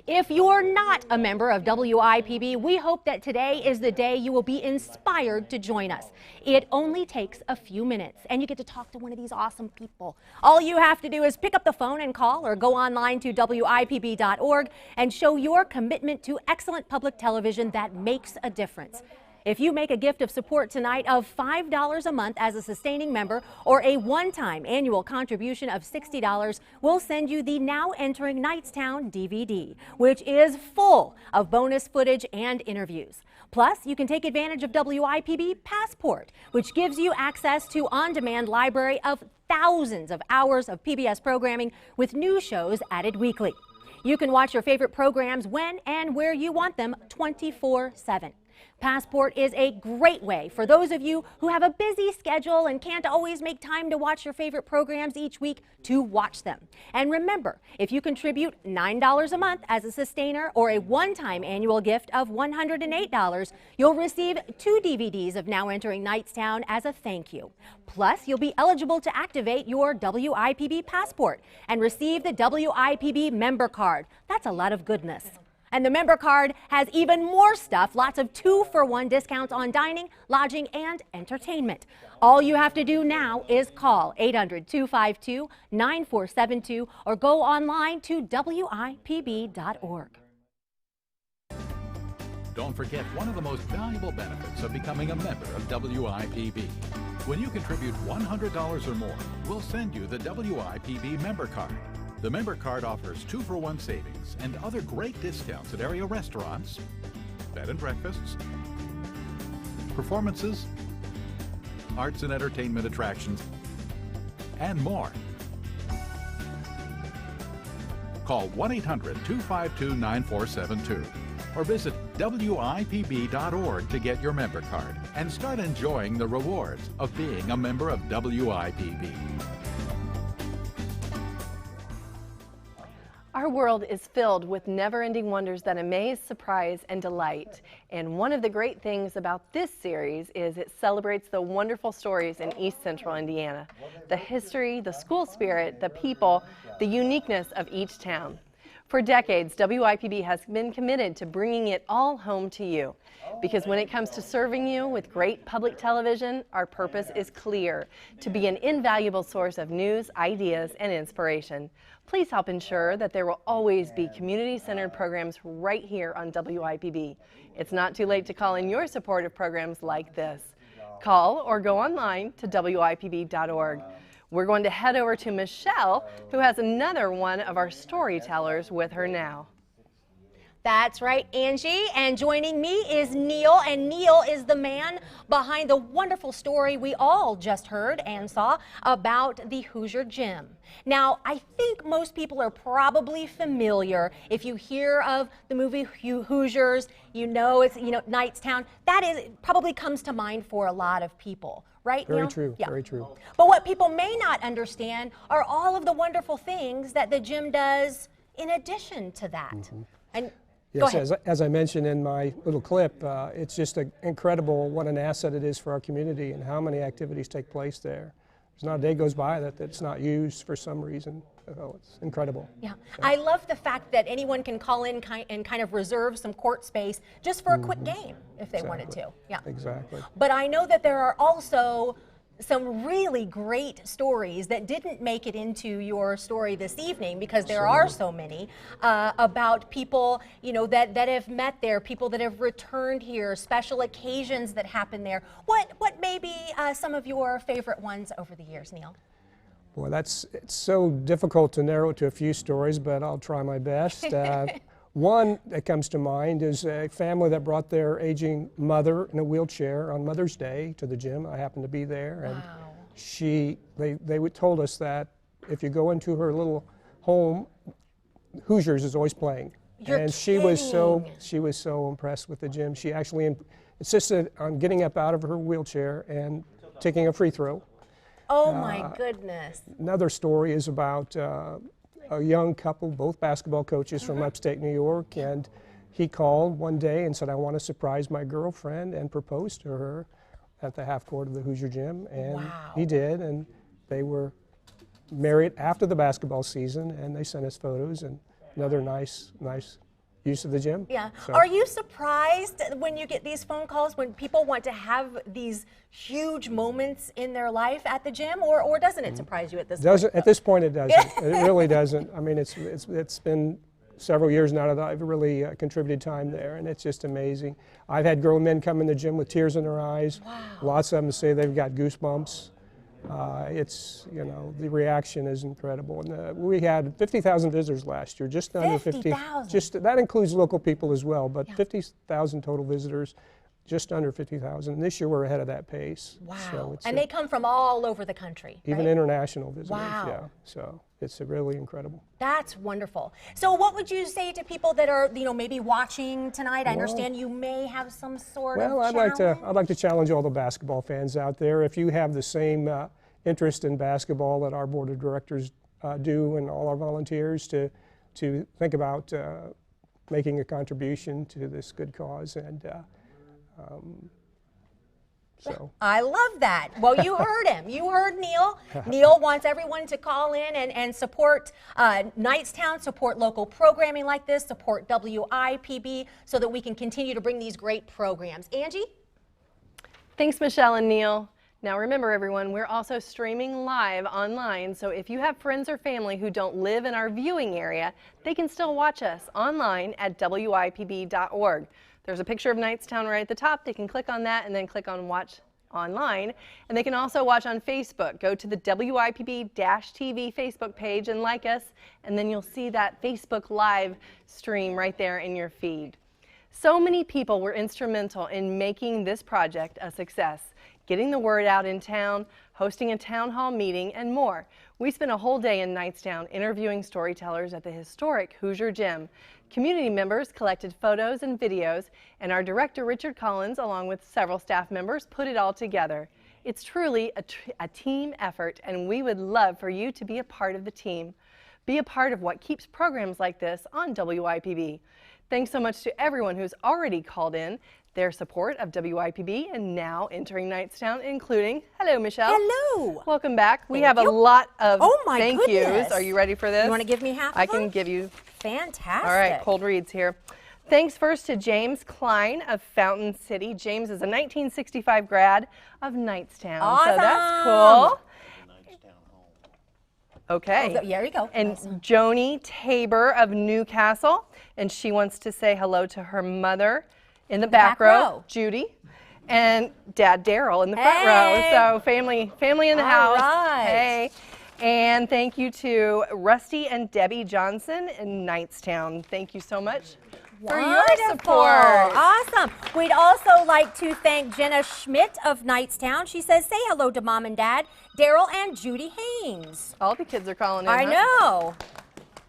S16: If you're not a member of WIPB, we hope that today is the day you will be inspired to join us. It only takes a few minutes, and you get to talk to one of these awesome people. All you have to do is pick up the phone and call, or go online to WIPB.org and show your commitment to excellent public television that makes a difference. If you make a gift of support tonight of $5 a month as a sustaining member, or a one-time annual contribution of $60, we'll send you the Now Entering Knightstown DVD, which is full of bonus footage and interviews. Plus, you can take advantage of WIPB Passport, which gives you access to on-demand library of thousands of hours of PBS programming with new shows added weekly. You can watch your favorite programs when and where you want them 24/7. Passport is a great way for those of you who have a busy schedule and can't always make time to watch your favorite programs each week to watch them. And remember, if you contribute $9 a month as a sustainer, or a one-time annual gift of $108, you'll receive 2 DVDs of Now Entering Knightstown as a thank you. Plus, you'll be eligible to activate your WIPB Passport and receive the WIPB member card. That's a lot of goodness. And the member card has even more stuff, lots of 2-for-1 discounts on dining, lodging, and entertainment. All you have to do now is call 800-252-9472 or go online to WIPB.org.
S3: Don't forget one of the most valuable benefits of becoming a member of WIPB. When you contribute $100 or more, we'll send you the WIPB member card. The member card offers 2-for-1 savings and other great discounts at area restaurants, bed and breakfasts, performances, arts and entertainment attractions, and more. Call 1-800-252-9472 or visit WIPB.org to get your member card and start enjoying the rewards of being a member of WIPB.
S6: Our world is filled with never-ending wonders that amaze, surprise, and delight. And one of the great things about this series is it celebrates the wonderful stories in East Central Indiana. The history, the school spirit, the people, the uniqueness of each town. For decades, WIPB has been committed to bringing it all home to you. Because when it comes to serving you with great public television, our purpose is clear: to be an invaluable source of news, ideas, and inspiration. Please help ensure that there will always be community-centered programs right here on WIPB. It's not too late to call in your support of programs like this. Call or go online to WIPB.org. We're going to head over to Michelle, who has another one of our storytellers with her now.
S16: That's right, Angie, and joining me is Neil, and Neil is the man behind the wonderful story we all just heard and saw about the Hoosier Gym. Now, I think most people are probably familiar. If you hear of the movie Hoosiers, you know it's, Knightstown. That probably comes to mind for a lot of people. Right,
S17: very
S16: Neil?
S17: true,
S16: Yeah.
S17: very true.
S16: But what people may not understand are all of the wonderful things that the gym does in addition to that.
S17: Mm-hmm.
S16: And
S14: Yes, as I mentioned in my little clip, it's just incredible what an asset it is for our community and how many activities take place there. There's not a day goes by that it's not used for some reason. So it's incredible.
S16: Yeah. I love the fact that anyone can call in and kind of reserve some court space just for a quick game if they wanted to. Yeah.
S14: Exactly.
S16: But I know that there are also some really great stories that didn't make it into your story this evening because there are so many about people, you know, that have met there, people that have returned here, special occasions that happen there. What may be some of your favorite ones over the years, Neil?
S14: Well, it's so difficult to narrow it to a few stories, but I'll try my best. One that comes to mind is a family that brought their aging mother in a wheelchair on Mother's Day to the gym. I happened to be there, and they told us that if you go into her little home, Hoosiers is always playing. She was so impressed with the gym. She actually insisted on getting up out of her wheelchair and taking a free throw.
S16: Oh my goodness.
S14: Another story is about a young couple, both basketball coaches from upstate New York, and he called one day and said, I want to surprise my girlfriend, and proposed to her at the half court of the Hoosier Gym, and he did, and they were married after the basketball season, and they sent us photos, and another nice use of the gym.
S16: Yeah.
S14: So.
S16: Are you surprised when you get these phone calls when people want to have these huge moments in their life at the gym, or doesn't it surprise you at this point?
S14: At this point, it doesn't. It really doesn't. I mean, it's been several years now that I've really contributed time there, and it's just amazing. I've had grown men come in the gym with tears in their eyes.
S16: Wow.
S14: Lots of them say they've got goosebumps. It's, you know, the reaction is incredible. And we had 50,000 visitors last year, just under 50,000. That includes local people as well, but 50,000 total visitors, just under 50,000. This year we're ahead of that pace.
S16: Wow.
S14: So
S16: and they come from all over the country,
S14: even
S16: right?
S14: international visitors.
S16: Wow.
S14: Yeah. So it's really incredible.
S16: That's wonderful. So what would you say to people that are, you know, maybe watching tonight? I understand you may have some sort of challenge.
S14: I'd like to challenge all the basketball fans out there. If you have the same interest in basketball that our board of directors do, and all our volunteers, to think about making a contribution to this good cause. And so.
S16: I love that. Well, you heard him. You heard Neil. Neil wants everyone to call in and support Knightstown, support local programming like this, support WIPB, so that we can continue to bring these great programs. Angie?
S6: Thanks, Michelle and Neil. Now remember, everyone, we're also streaming live online, so if you have friends or family who don't live in our viewing area, they can still watch us online at WIPB.org. There's a picture of Knightstown right at the top. They can click on that and then click on Watch Online. And they can also watch on Facebook. Go to the WIPB-TV Facebook page and like us, and then you'll see that Facebook Live stream right there in your feed. So many people were instrumental in making this project a success, getting the word out in town, hosting a town hall meeting, and more. We spent a whole day in Knightstown interviewing storytellers at the historic Hoosier Gym. Community members collected photos and videos, and our director, Richard Collins, along with several staff members, put it all together. It's truly a team effort, and we would love for you to be a part of the team. Be a part of what keeps programs like this on WIPB. Thanks so much to everyone who's already called in their support of WIPB and now Entering Knightstown, including, hello, Michelle.
S16: Hello.
S6: Welcome back. We have a lot of thank
S16: goodness.
S6: yous. Are you ready for this?
S16: You want to give me half
S6: I
S16: of
S6: can
S16: them?
S6: give you.
S16: Fantastic.
S6: All right, cold reads here. Thanks first to James Klein of Fountain City. James is a 1965 grad of Knightstown.
S16: Awesome.
S6: So that's cool. Okay.
S16: Oh, there you go.
S6: And
S16: awesome.
S6: Joni Tabor of Newcastle, and she wants to say hello to her mother in the back row, Judy, and Dad Daryl in the front row. So family in the house.
S16: Right.
S6: Hey. And thank you to Rusty and Debbie Johnson in Knightstown. Thank you so much for your support.
S16: Awesome. We'd also like to thank Jenna Schmidt of Knightstown. She says, say hello to Mom and Dad, Daryl and Judy Haynes.
S6: All the kids are calling in.
S16: I know.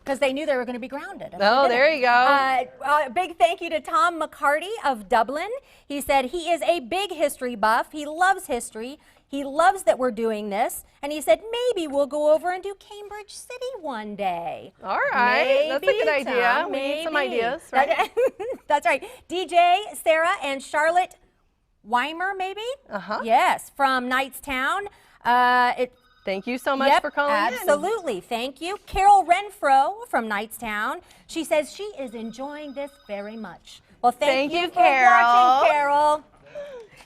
S16: Because they knew they were going to be grounded.
S6: Oh, there you go.
S16: Big thank you to Tom McCarty of Dublin. He said he is a big history buff. He loves history. He loves that we're doing this, and he said maybe we'll go over and do Cambridge City one day.
S6: All right, that's a good idea. We need some ideas, right?
S16: That's right. DJ, Sarah, and Charlotte Weimer, maybe? Yes, from Knightstown.
S6: Thank you so much for calling in.
S16: Absolutely, thank you. Carol Renfro from Knightstown. She says she is enjoying this very much. Well, thank you for watching, Carol.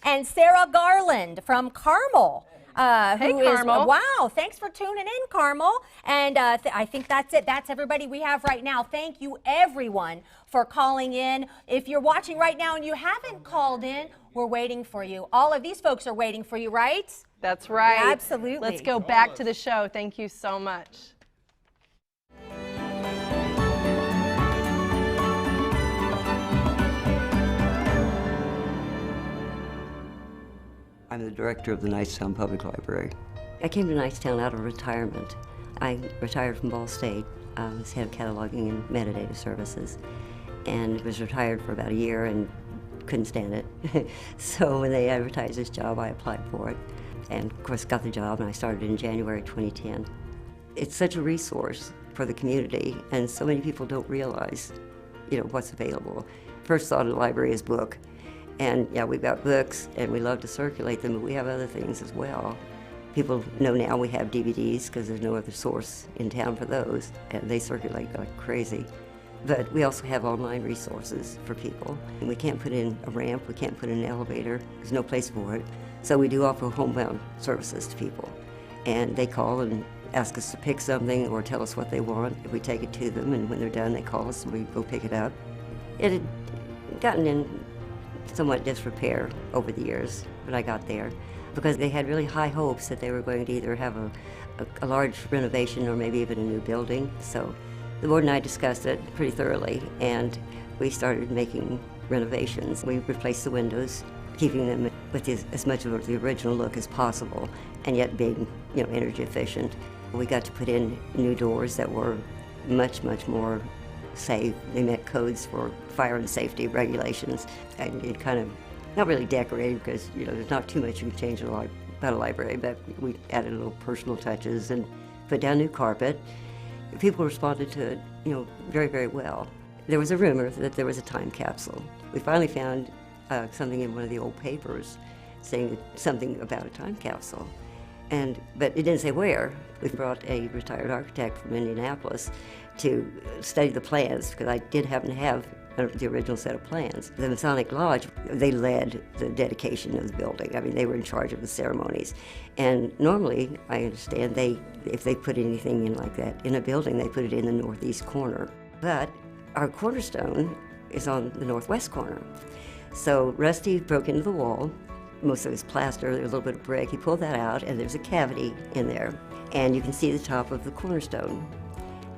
S16: And Sarah Garland from Carmel.
S6: Hey, Carmel.
S16: Wow, thanks for tuning in, Carmel. And I think that's it. That's everybody we have right now. Thank you, everyone, for calling in. If you're watching right now and you haven't called in, we're waiting for you. All of these folks are waiting for you, right?
S6: That's right.
S16: Yeah, absolutely.
S6: Let's go back to the show. Thank you so much.
S17: I'm the director of the Knightstown Public Library. I came to Knightstown out of retirement. I retired from Ball State. I was head of cataloging and metadata services, and was retired for about a year and couldn't stand it. So when they advertised this job, I applied for it, and of course got the job, and I started in January 2010. It's such a resource for the community, and so many people don't realize, what's available. First thought of the library is book. And yeah, we've got books, and we love to circulate them, but we have other things as well. People know now we have DVDs because there's no other source in town for those, and they circulate like crazy. But we also have online resources for people. And we can't put in a ramp, we can't put in an elevator, there's no place for it. So we do offer homebound services to people. And they call and ask us to pick something or tell us what they want. If we take it to them, and when they're done, they call us and we go pick it up. It had gotten in somewhat disrepair over the years when I got there, because they had really high hopes that they were going to either have a large renovation or maybe even a new building. So the board and I discussed it pretty thoroughly, and we started making renovations. We replaced the windows, keeping them with as much of the original look as possible, and yet being energy efficient. We got to put in new doors that were much, much more safe. They met codes for fire and safety regulations, and it kind of, not really decorated because there's not too much you can change about a library, but we added little personal touches and put down new carpet. People responded to it, very, very well. There was a rumor that there was a time capsule. We finally found something in one of the old papers saying something about a time capsule, but it didn't say where. We brought a retired architect from Indianapolis to study the plans, because I did happen to have the original set of plans. The Masonic Lodge, they led the dedication of the building. I mean, they were in charge of the ceremonies. And normally, I understand, if they put anything in like that in a building, they put it in the northeast corner. But our cornerstone is on the northwest corner. So Rusty broke into the wall. Most of it was plaster, there was a little bit of brick. He pulled that out, and there's a cavity in there. And you can see the top of the cornerstone.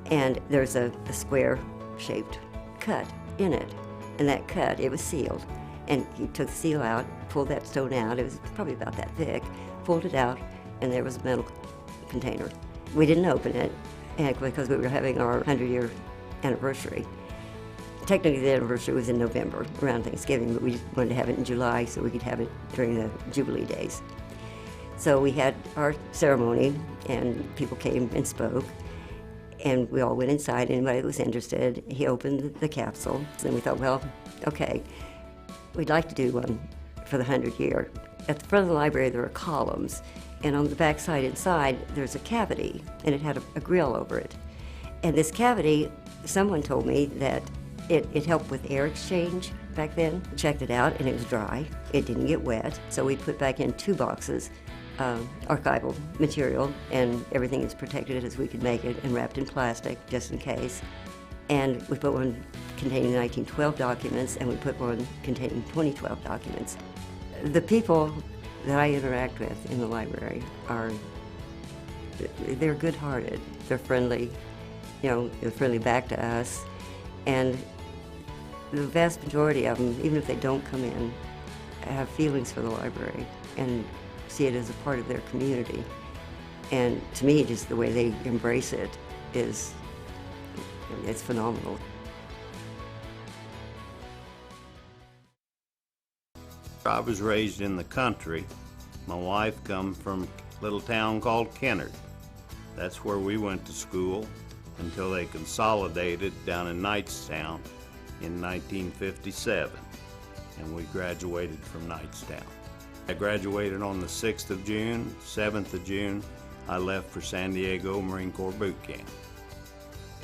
S17: And there's a square-shaped cut in it. And that cut, it was sealed. And he took the seal out, pulled that stone out. It was probably about that thick. Pulled it out, and there was a metal container. We didn't open it because we were having our 100-year anniversary. Technically, the anniversary was in November, around Thanksgiving, but we just wanted to have it in July so we could have it during the Jubilee days. So we had our ceremony, and people came and spoke. And we all went inside. Anybody that was interested, he opened the capsule. And we thought, well, okay, we'd like to do one for the 100th year. At the front of the library, there are columns. And on the back side inside, there's a cavity, and it had a grill over it. And this cavity, someone told me that it helped with air exchange back then. Checked it out, and it was dry. It didn't get wet. So we put back in 2 boxes. Archival material, and everything as protected as we could make it, and wrapped in plastic just in case. And we put one containing 1912 documents, and we put one containing 2012 documents. The people that I interact with in the library they're good-hearted, they're friendly, they're friendly back to us, and the vast majority of them, even if they don't come in, have feelings for the library and see it as a part of their community. And to me, just the way they embrace it it's phenomenal.
S18: I was raised in the country. My wife come from a little town called Kennard. That's where we went to school until they consolidated down in Knightstown in 1957, and we graduated from Knightstown. I graduated on the 6th of June. 7th of June, I left for San Diego Marine Corps boot camp.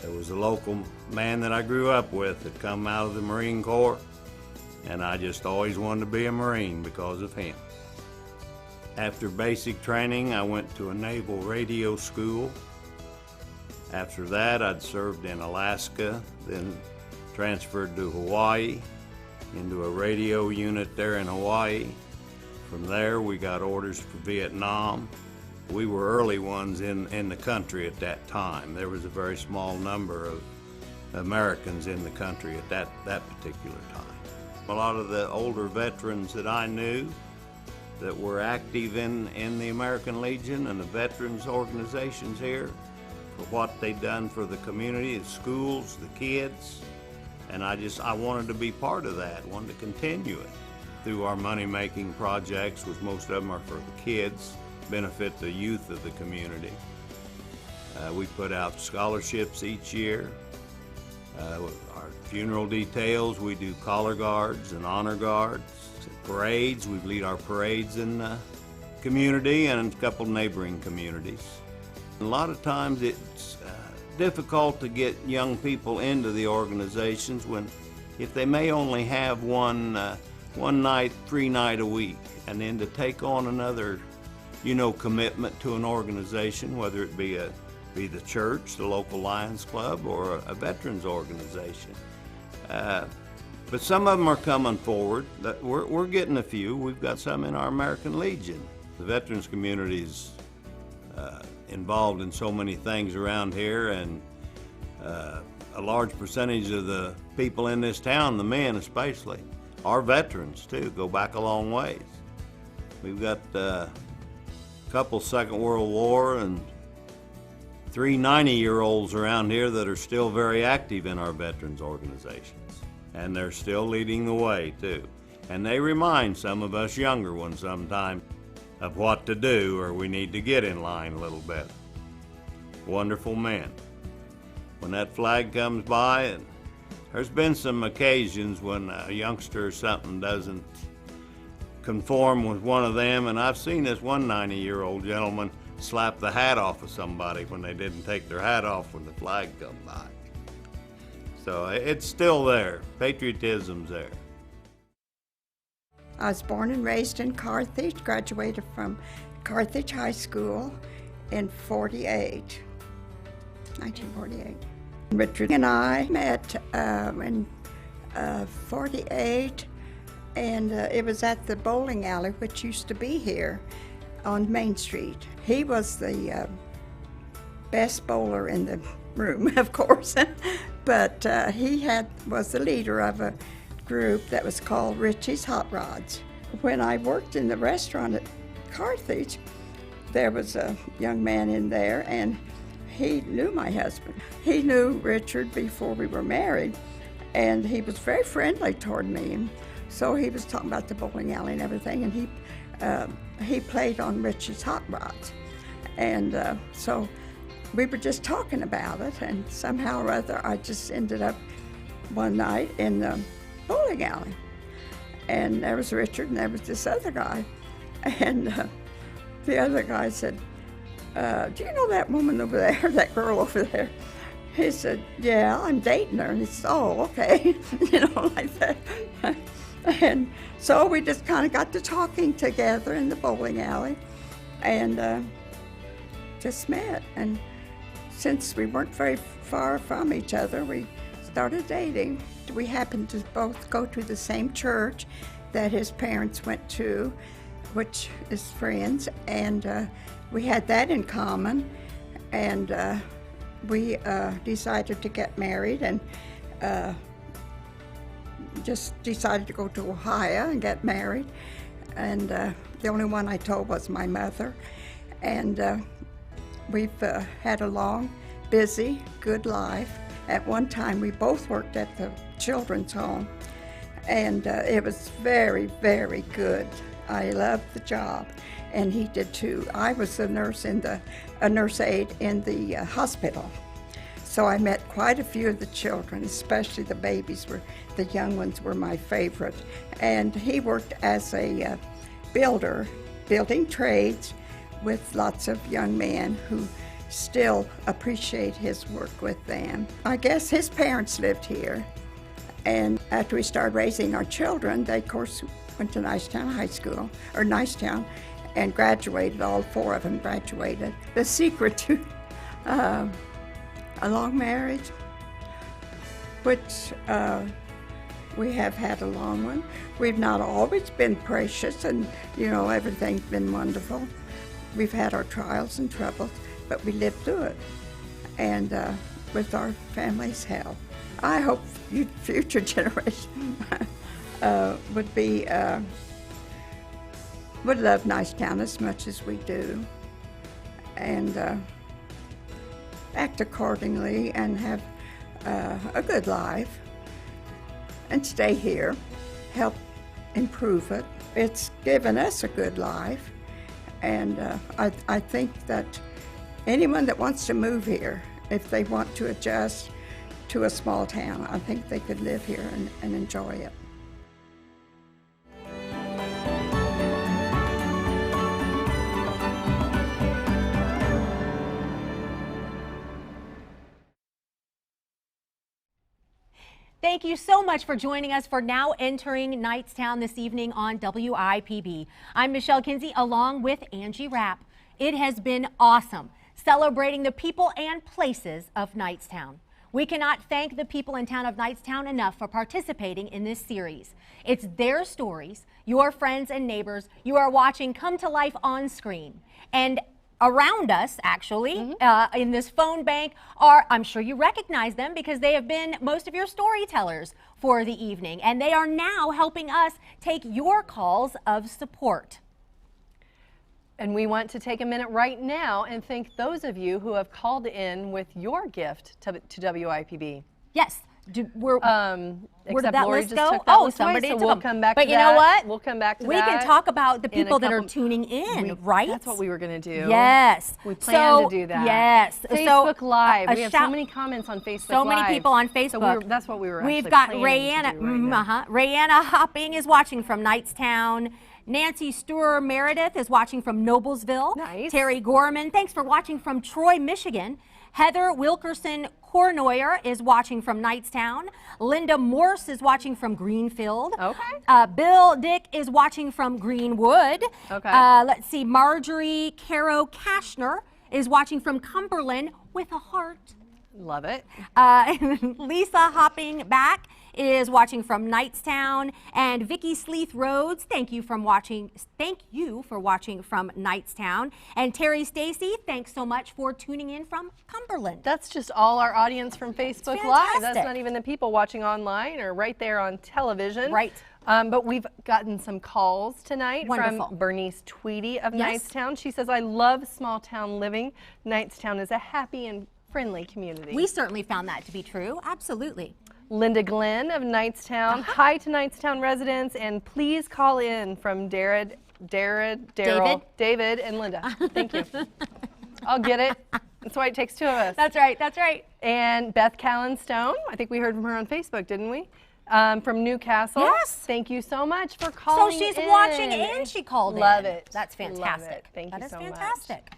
S18: There was a local man that I grew up with that come out of the Marine Corps, and I just always wanted to be a Marine because of him. After basic training, I went to a naval radio school. After that, I'd served in Alaska, then transferred to Hawaii, into a radio unit there in Hawaii. From there, we got orders for Vietnam. We were early ones in the country at that time. There was a very small number of Americans in the country at that particular time. A lot of the older veterans that I knew that were active in the American Legion and the veterans organizations here for what they'd done for the community, the schools, the kids. And I wanted to be part of that, wanted to continue it. Through our money-making projects, which most of them are for the kids, benefit the youth of the community. We put out scholarships each year. Our funeral details, we do collar guards and honor guards. Parades, we lead our parades in the community and a couple neighboring communities. A lot of times it's difficult to get young people into the organizations if they may only have one night, free night a week, and then to take on another, commitment to an organization, whether it be the church, the local Lions Club, or a veterans organization. But some of them are coming forward. We're getting a few. We've got some in our American Legion. The veterans community's involved in so many things around here, and a large percentage of the people in this town, the men especially, are veterans too, go back a long ways. We've got a couple Second World War and 3 90-year-olds around here that are still very active in our veterans organizations. And they're still leading the way too. And they remind some of us younger ones sometimes of what to do, or we need to get in line a little bit. Wonderful men. When that flag comes by, and there's been some occasions when a youngster or something doesn't conform with one of them, and I've seen this one 90-year-old gentleman slap the hat off of somebody when they didn't take their hat off when the flag come by. So it's still there. Patriotism's there.
S19: I was born and raised in Carthage, graduated from Carthage High School in 1948. Richard and I met in 48, and it was at the bowling alley, which used to be here on Main Street. He was the best bowler in the room, of course, but he was the leader of a group that was called Richie's Hot Rods. When I worked in the restaurant at Carthage, there was a young man in there, and he knew my husband. He knew Richard before we were married, and he was very friendly toward me. And so he was talking about the bowling alley and everything, and he played on Richie's Hot Rods. And so we were just talking about it, and somehow or other I just ended up one night in the bowling alley. And there was Richard, and there was this other guy. And the other guy said, do you know that woman over there, that girl over there? He said, yeah, I'm dating her. And he said, oh, okay, like that. And so we just kind of got to talking together in the bowling alley and just met. And since we weren't very far from each other, we started dating. We happened to both go to the same church that his parents went to, which is Friends, and we had that in common, and we decided to get married, and just decided to go to Ohio and get married, and the only one I told was my mother, and we've had a long, busy, good life. At one time, we both worked at the children's home, and it was very, very good. I loved the job, and he did too. I was a nurse a nurse aide in the hospital. So I met quite a few of the children, especially the babies the young ones were my favorite. And he worked as a builder, building trades with lots of young men who still appreciate his work with them. I guess his parents lived here. And after we started raising our children, they of course went to Knightstown High School, or Knightstown, and graduated. All 4 of them graduated. The secret to a long marriage, which we have had a long one. We've not always been precious, and everything's been wonderful. We've had our trials and troubles, but we lived through it, and with our family's help. I hope future generations would love Knightstown as much as we do, and act accordingly and have a good life and stay here, help improve it. It's given us a good life, and I think that anyone that wants to move here, if they want to adjust to a small town, I think they could live here and enjoy it.
S16: Thank you so much for joining us for Now Entering Knightstown this evening on WIPB. I'm Michelle Kinsey along with Angie Rapp. It has been awesome celebrating the people and places of Knightstown. We cannot thank the people in town of Knightstown enough for participating in this series. It's their stories, your friends and neighbors you are watching come to life on screen. And around us, actually, in this phone bank I'm sure you recognize them because they have been most of your storytellers for the evening, and they are now helping us take your calls of support.
S6: And we want to take a minute right now and thank those of you who have called in with your gift to WIPB.
S16: Yes. Where did that
S6: Lori
S16: list
S6: just
S16: go?
S6: took that
S16: Oh,
S6: list away,
S16: somebody
S6: so
S16: took
S6: we'll
S16: them.
S6: come back
S16: but
S6: to
S16: you
S6: that.
S16: know what?
S6: We'll come back to
S16: we
S6: that.
S16: can talk about the
S6: in a
S16: people that are
S6: couple-
S16: tuning in, right?
S6: That's what we were going to do.
S16: Yes.
S6: We plan to do that.
S16: Yes.
S6: Facebook Live.
S16: a
S6: We have
S16: shout-
S6: so many comments on Facebook
S16: So
S6: Live.
S16: many people on
S6: So
S16: Facebook.
S6: that's what we were
S16: We've
S6: actually
S16: got
S6: planning to do right now.
S16: Rayanna Hopping is watching from Knightstown. Nancy Stuer Meredith is watching from Noblesville.
S6: Nice.
S16: Terry Gorman, thanks for watching from Troy, Michigan. Heather Wilkerson Cornoyer is watching from Knightstown. Linda Morse is watching from Greenfield.
S6: Okay.
S16: Bill Dick is watching from Greenwood.
S6: Okay.
S16: Let's see, Marjorie Caro Kashner is watching from Cumberland with a heart.
S6: Love it.
S16: Lisa Hopping back is watching from Knightstown, and Vicki Sleeth Rhodes, thank you for watching from Knightstown. And Terry Stacy, thanks so much for tuning in from Cumberland.
S6: That's just all our audience from Facebook Live. That's not even the people watching online or right there on television.
S16: Right.
S6: But we've gotten some calls tonight
S16: Wonderful.
S6: from Bernice Tweedy of
S16: Yes.
S6: Knightstown. She says, I love small town living. Knightstown is a happy and friendly community.
S16: We certainly found that to be true. Absolutely.
S6: Linda Glenn of Knightstown. Hi to Knightstown residents, and please call in from David, and Linda. Thank you. I'll get it. That's why it takes 2 of us.
S16: That's right. That's right.
S6: And Beth Callan Stone. I think we heard from her on Facebook, didn't we? From Newcastle.
S16: Yes.
S6: Thank you so much for calling
S16: So she's
S6: in.
S16: watching and she called in.
S6: Love it.
S16: That's fantastic.
S6: Love it. Thank you so much.
S16: That is fantastic.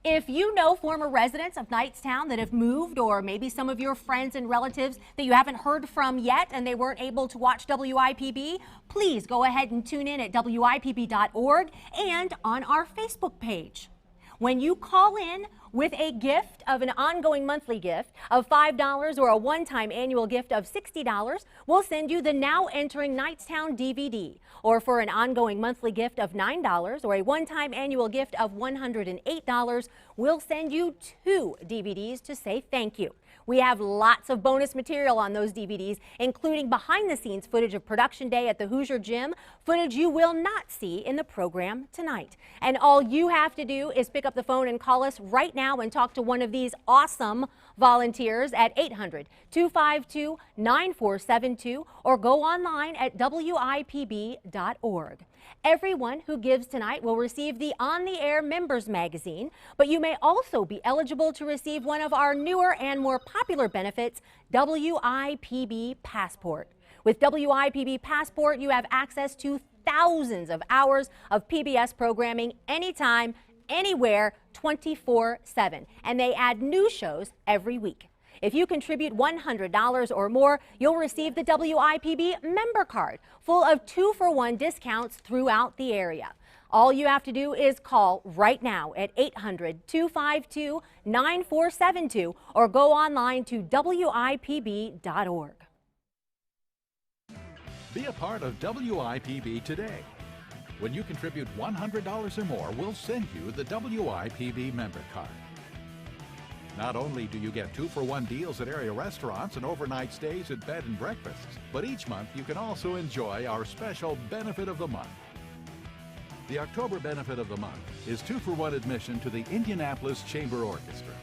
S16: If you know former residents of Knightstown that have moved, or maybe some of your friends and relatives that you haven't heard from yet and they weren't able to watch WIPB, please go ahead and tune in at WIPB.org and on our Facebook page. When you call in with a gift of an ongoing monthly gift of $5 or a one-time annual gift of $60, we'll send you the Now Entering Knightstown DVD. Or for an ongoing monthly gift of $9 or a one-time annual gift of $108, we'll send you 2 DVDs to say thank you. We have lots of bonus material on those DVDs, including behind-the-scenes footage of production day at the Hoosier Gym, footage you will not see in the program tonight. And all you have to do is pick up the phone and call us right now and talk to one of these awesome Volunteers at 800-252-9472 or go online at WIPB.org. Everyone who gives tonight will receive the On the Air Members Magazine, but you may also be eligible to receive one of our newer and more popular benefits, WIPB Passport. With WIPB Passport, you have access to thousands of hours of PBS programming anytime, anywhere, 24/7, and they add new shows every week. If you contribute $100 or more, you'll receive the WIPB member card full of 2-for-1 discounts throughout the area. All you have to do is call right now at 800-252-9472 or go online to WIPB.org.
S3: Be a part of WIPB today. When you contribute $100 or more, we'll send you the WIPB member card. Not only do you get 2-for-1 deals at area restaurants and overnight stays at bed and breakfasts, but each month you can also enjoy our special Benefit of the Month. The October Benefit of the Month is 2-for-1 admission to the Indianapolis Chamber Orchestra.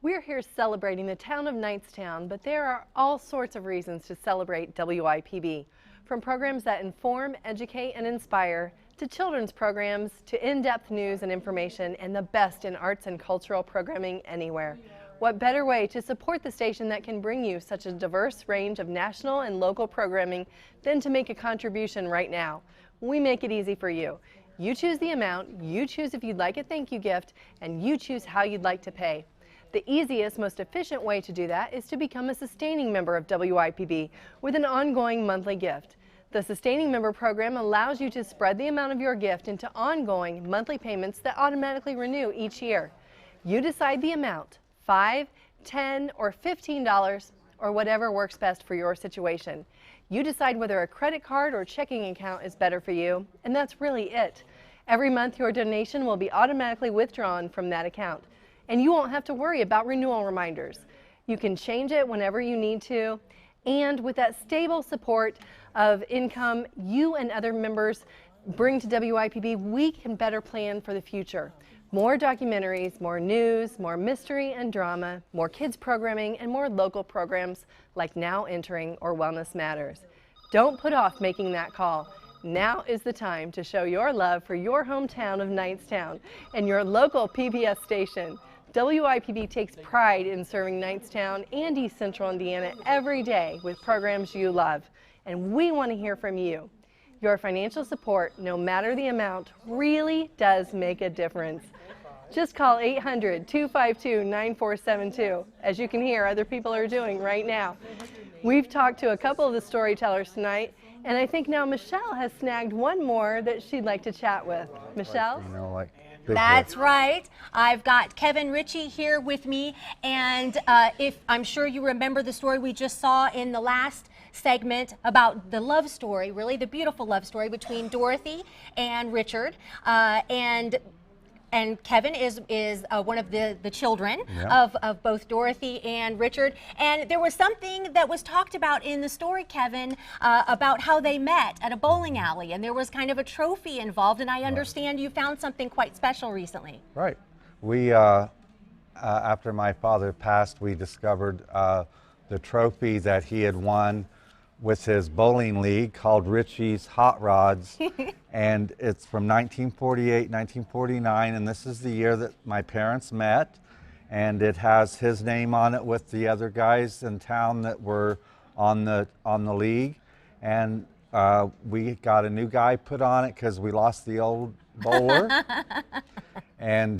S6: We're here celebrating the town of Knightstown, but there are all sorts of reasons to celebrate WIPB. From programs that inform, educate, and inspire, to children's programs, to in-depth news and information, and the best in arts and cultural programming anywhere. What better way to support the station that can bring you such a diverse range of national and local programming than to make a contribution right now? We make it easy for you. You choose the amount, you choose if you'd like a thank you gift, and you choose how you'd like to pay. The easiest, most efficient way to do that is to become a sustaining member of WIPB with an ongoing monthly gift. The Sustaining Member Program allows you to spread the amount of your gift into ongoing monthly payments that automatically renew each year. You decide the amount, $5, $10, or $15, or whatever works best for your situation. You decide whether a credit card or checking account is better for you, and that's really it. Every month your donation will be automatically withdrawn from that account, and you won't have to worry about renewal reminders. You can change it whenever you need to, and with that stable support of income you and other members bring to WIPB, we can better plan for the future. More documentaries, more news, more mystery and drama, more kids programming, and more local programs like Now Entering or Wellness Matters. Don't put off making that call. Now is the time to show your love for your hometown of Knightstown and your local PBS station. WIPB takes pride in serving Knightstown and East Central Indiana every day with programs you love, and we want to hear from you. Your financial support, no matter the amount, really does make a difference. Just call 800-252-9472, as you can hear other people are doing right now. We've talked to a couple of the storytellers tonight, and I think now Michelle has snagged one more that she'd like to chat with. Michelle?
S16: That's right. I've got Kevin Ritchie here with me, and if I'm sure you remember the story we just saw in the last segment about the love story, really the beautiful love story between Dorothy and Richard, and Kevin is one of the children of both Dorothy and Richard. And there was something that was talked about in the story, Kevin, about how they met at a bowling alley, and there was kind of a trophy involved, and I understand you found something quite special recently.
S20: Right. We, after my father passed, we discovered the trophy that he had won with his bowling league called Richie's Hot Rods, and it's from 1948, 1949, and this is the year that my parents met, and it has his name on it with the other guys in town that were on the league, and we got a new guy put on it because we lost the old bowler, and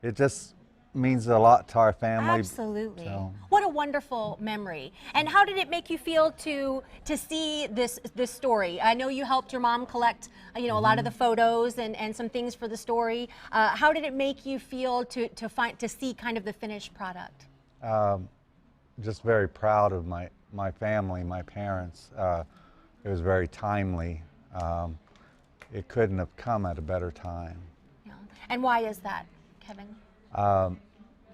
S20: it just means a lot to our family.
S16: Absolutely.
S20: So.
S16: What a wonderful memory. And how did it make you feel to see this story? I know you helped your mom collect a lot of the photos and some things for the story. How did it make you feel to see kind of the finished product?
S20: Just very proud of my family, my parents. It was very timely. It couldn't have come at a better time.
S16: Yeah. And why is that, Kevin?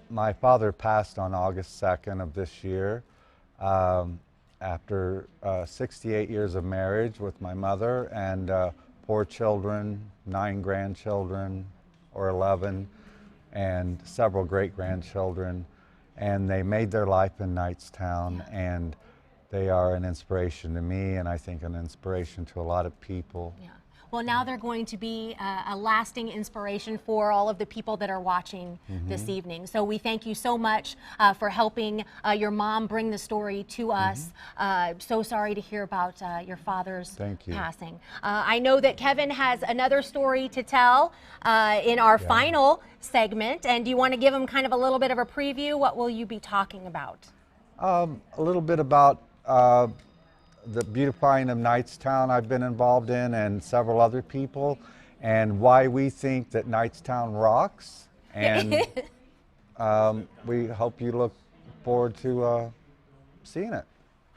S20: My father passed on August 2nd of this year after 68 years of marriage with my mother and 4 children, 9 grandchildren, or 11, and several great-grandchildren, and they made their life in Knightstown, and they are an inspiration to me, and I think an inspiration to a lot of people.
S16: Yeah. Well, now they're going to be a lasting inspiration for all of the people that are watching this evening. So we thank you so much for helping your mom bring the story to us. So sorry to hear about your father's passing. I know that Kevin has another story to tell in our final segment. And do you want to give him kind of a little bit of a preview? What will you be talking about?
S20: A little bit about the beautifying of Knightstown I've been involved in, and several other people, and why we think that Knightstown rocks. And we hope you look forward to seeing it.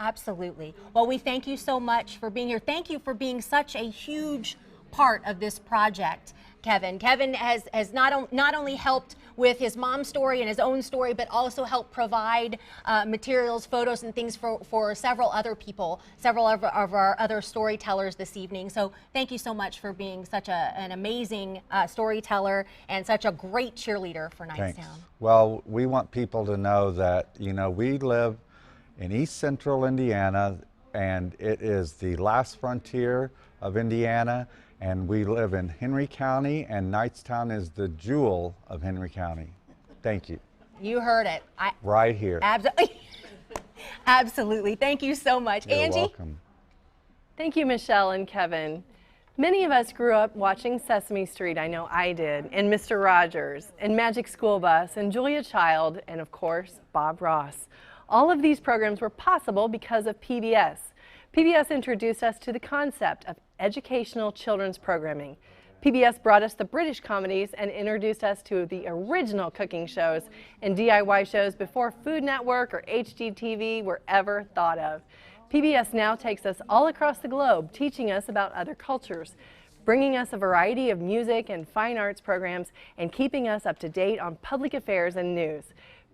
S16: Absolutely. Well, we thank you so much for being here. Thank you for being such a huge part of this project, Kevin. Kevin has not only helped with his mom's story and his own story, but also helped provide materials, photos, and things for several other people, several of our other storytellers this evening. So thank you so much for being such an amazing storyteller and such a great cheerleader for Knightstown.
S20: Thanks. Well, we want people to know that, you know, we live in East Central Indiana, and it is the last frontier of Indiana. And we live in Henry County, and Knightstown is the jewel of Henry County. Thank you.
S16: You heard it.
S20: Right here.
S16: Absolutely. Thank you so much.
S20: You're
S16: Angie?
S20: welcome.
S6: Thank you, Michelle and Kevin. Many of us grew up watching Sesame Street, I know I did, and Mr. Rogers, and Magic School Bus, and Julia Child, and of course, Bob Ross. All of these programs were possible because of PBS. PBS introduced us to the concept of educational children's programming. PBS brought us the British comedies and introduced us to the original cooking shows and DIY shows before Food Network or HGTV were ever thought of. PBS now takes us all across the globe, teaching us about other cultures, bringing us a variety of music and fine arts programs, and keeping us up to date on public affairs and news.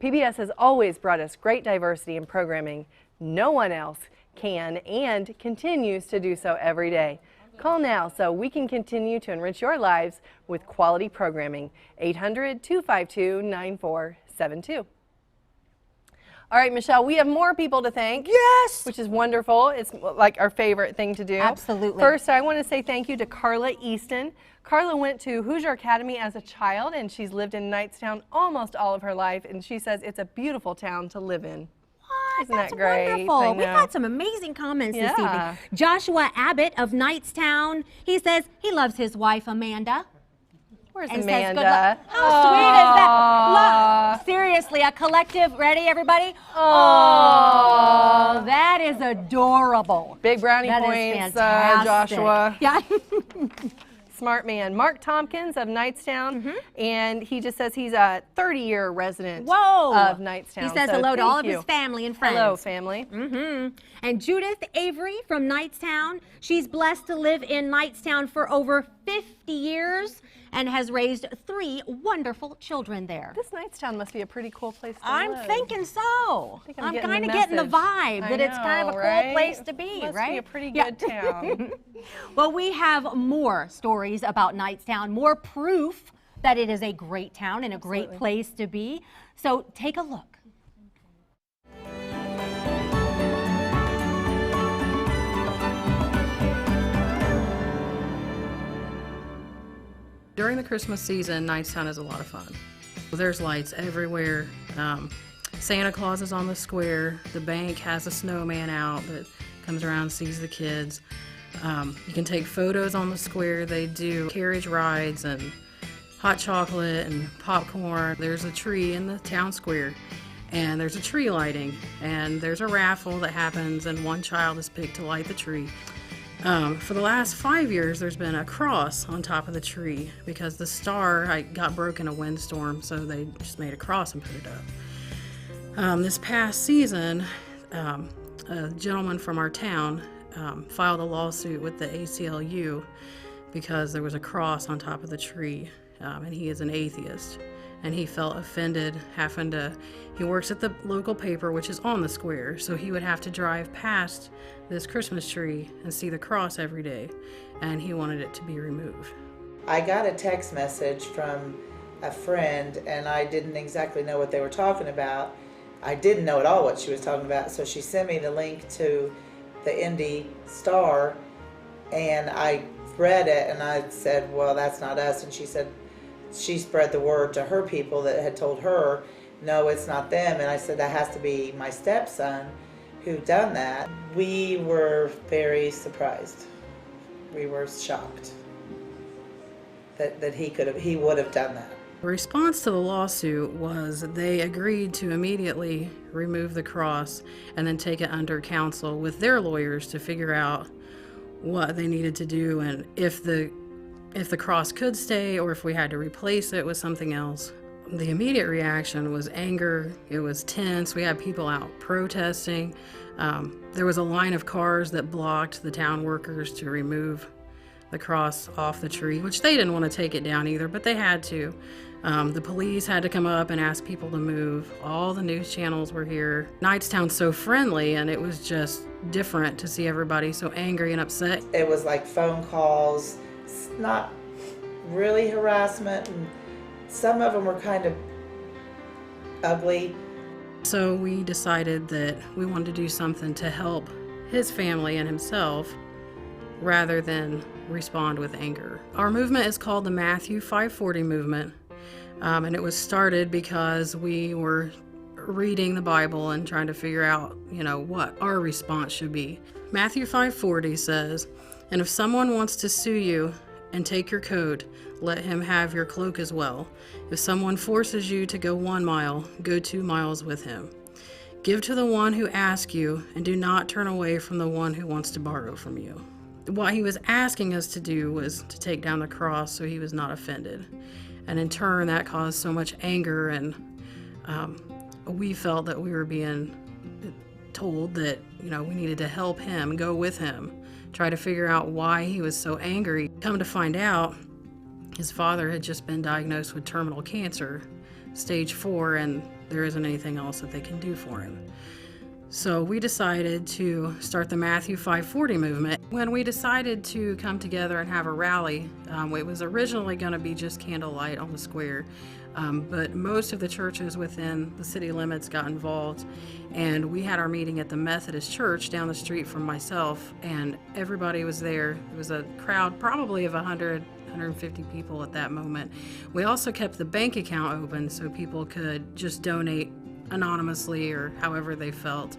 S6: PBS has always brought us great diversity in programming. No one else can and continues to do so every day. Call now so we can continue to enrich your lives with quality programming. 800-252-9472. All right, Michelle, we have more people to thank.
S16: Yes!
S6: Which is wonderful. It's like our favorite thing to do.
S16: Absolutely.
S6: First, I want to say thank you to Carla Easton. Carla went to Hoosier Academy as a child, and she's lived in Knightstown almost all of her life, and she says it's a beautiful town to live in. Isn't
S16: That's
S6: that great?
S16: wonderful. We've got some amazing comments this evening. Joshua Abbott of Knightstown, he says he loves his wife, Amanda.
S6: Where's
S16: and
S6: Amanda?
S16: Says good luck. How sweet is that? Look, seriously, a collective. Ready, everybody? Oh, that is adorable.
S6: Big brownie
S16: that
S6: points,
S16: Joshua.
S6: Yeah. Smart man. Mark Tompkins of Knightstown, and he just says he's a 30-year resident of Knightstown.
S16: He says hello to all of his family and friends.
S6: Hello, family.
S16: And Judith Avery from Knightstown, she's blessed to live in Knightstown for over 50 years and has raised 3 wonderful children there.
S6: This Knightstown must be a pretty cool place to
S16: I'm
S6: live.
S16: thinking so.
S6: I'm
S16: kind of getting the vibe that it's kind of a cool place to be,
S6: must
S16: right?
S6: Be a pretty good town.
S16: Well, we have more stories about Knightstown, more proof that it is a great town and a great place to be. So take a look.
S21: During the Christmas season, Knightstown is a lot of fun. There's lights everywhere. Santa Claus is on the square. The bank has a snowman out that comes around and sees the kids. You can take photos on the square. They do carriage rides and hot chocolate and popcorn. There's a tree in the town square, and there's a tree lighting, and there's a raffle that happens, and one child is picked to light the tree. For the last 5 years, there's been a cross on top of the tree because the star got broke in a windstorm, so they just made a cross and put it up. This past season, a gentleman from our town filed a lawsuit with the ACLU because there was a cross on top of the tree, and he is an atheist. and he felt offended having to, he works at the local paper, which is on the square, so he would have to drive past this Christmas tree and see the cross every day, and he wanted it to be removed.
S4: I got a text message from a friend, and I didn't exactly know what they were talking about. I didn't know at all what she was talking about, so she sent me the link to the Indy Star, and I read it, and I said, well, that's not us. And she said she spread the word to her people that had told her, no, it's not them. And I said, that has to be my stepson who done that. We were very surprised. We were shocked that he would have done that.
S21: The response to the lawsuit was they agreed to immediately remove the cross and then take it under counsel with their lawyers to figure out what they needed to do and if the cross could stay or if we had to replace it with something else. The immediate reaction was anger. It was tense. We had people out protesting. There was a line of cars that blocked the town workers to remove the cross off the tree, which they didn't want to take it down either, but they had to. The police had to come up and ask people to move. All the news channels were here. Knightstown's so friendly, and it was just different to see everybody so angry and upset.
S4: It was like phone calls, not really harassment, and some of them were kind of ugly.
S21: So we decided that we wanted to do something to help his family and himself rather than respond with anger. Our movement is called the Matthew 5:40 movement, and it was started because we were reading the Bible and trying to figure out, what our response should be. Matthew 5:40 says, "And if someone wants to sue you and take your coat, let him have your cloak as well. If someone forces you to go 1 mile, go 2 miles with him. Give to the one who asks you, and do not turn away from the one who wants to borrow from you." What he was asking us to do was to take down the cross so he was not offended. And in turn, that caused so much anger, and we felt that we were being told that, we needed to help him, go with him, try to figure out why he was so angry. Come to find out, his father had just been diagnosed with terminal cancer, stage 4, and there isn't anything else that they can do for him. So we decided to start the Matthew 5:40 movement. When we decided to come together and have a rally, it was originally going to be just candlelight on the square, but most of the churches within the city limits got involved, and we had our meeting at the Methodist Church down the street from myself, and everybody was there. It was a crowd probably of 150 people at that moment. We also kept the bank account open so people could just donate anonymously or however they felt.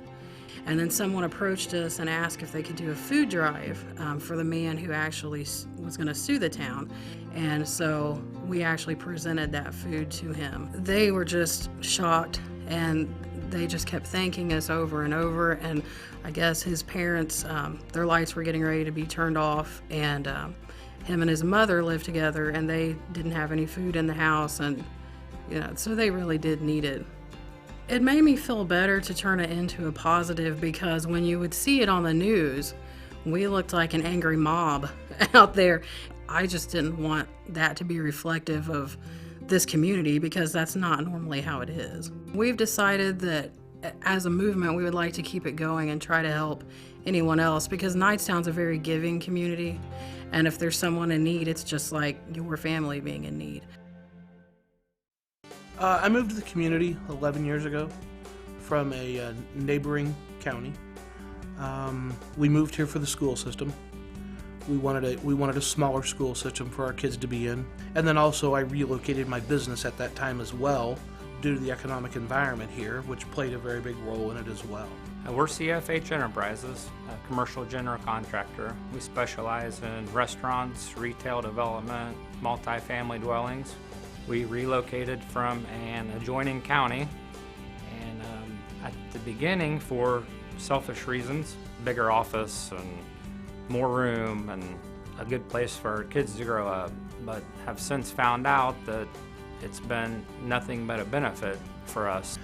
S21: And then someone approached us and asked if they could do a food drive for the man who actually was going to sue the town. And so we actually presented that food to him. They were just shocked, and they just kept thanking us over and over. And I guess his parents, their lights were getting ready to be turned off, and him and his mother lived together, and they didn't have any food in the house, and so they really did need it. It made me feel better to turn it into a positive, because when you would see it on the news, we looked like an angry mob out there. I just didn't want that to be reflective of this community, because that's not normally how it is. We've decided that as a movement, we would like to keep it going and try to help anyone else, because Knightstown's a very giving community, and if there's someone in need, it's just like your family being in need.
S22: I moved to the community 11 years ago from a neighboring county. We moved here for the school system. We wanted a smaller school system for our kids to be in. And then also I relocated my business at that time as well, due to the economic environment here, which played a very big role in it as well.
S23: We're CFH Enterprises, a commercial general contractor. We specialize in restaurants, retail development, multifamily dwellings. We relocated from an adjoining county, and at the beginning, for selfish reasons, bigger office and more room and a good place for our kids to grow up, but have since found out that it's been nothing but a benefit for us.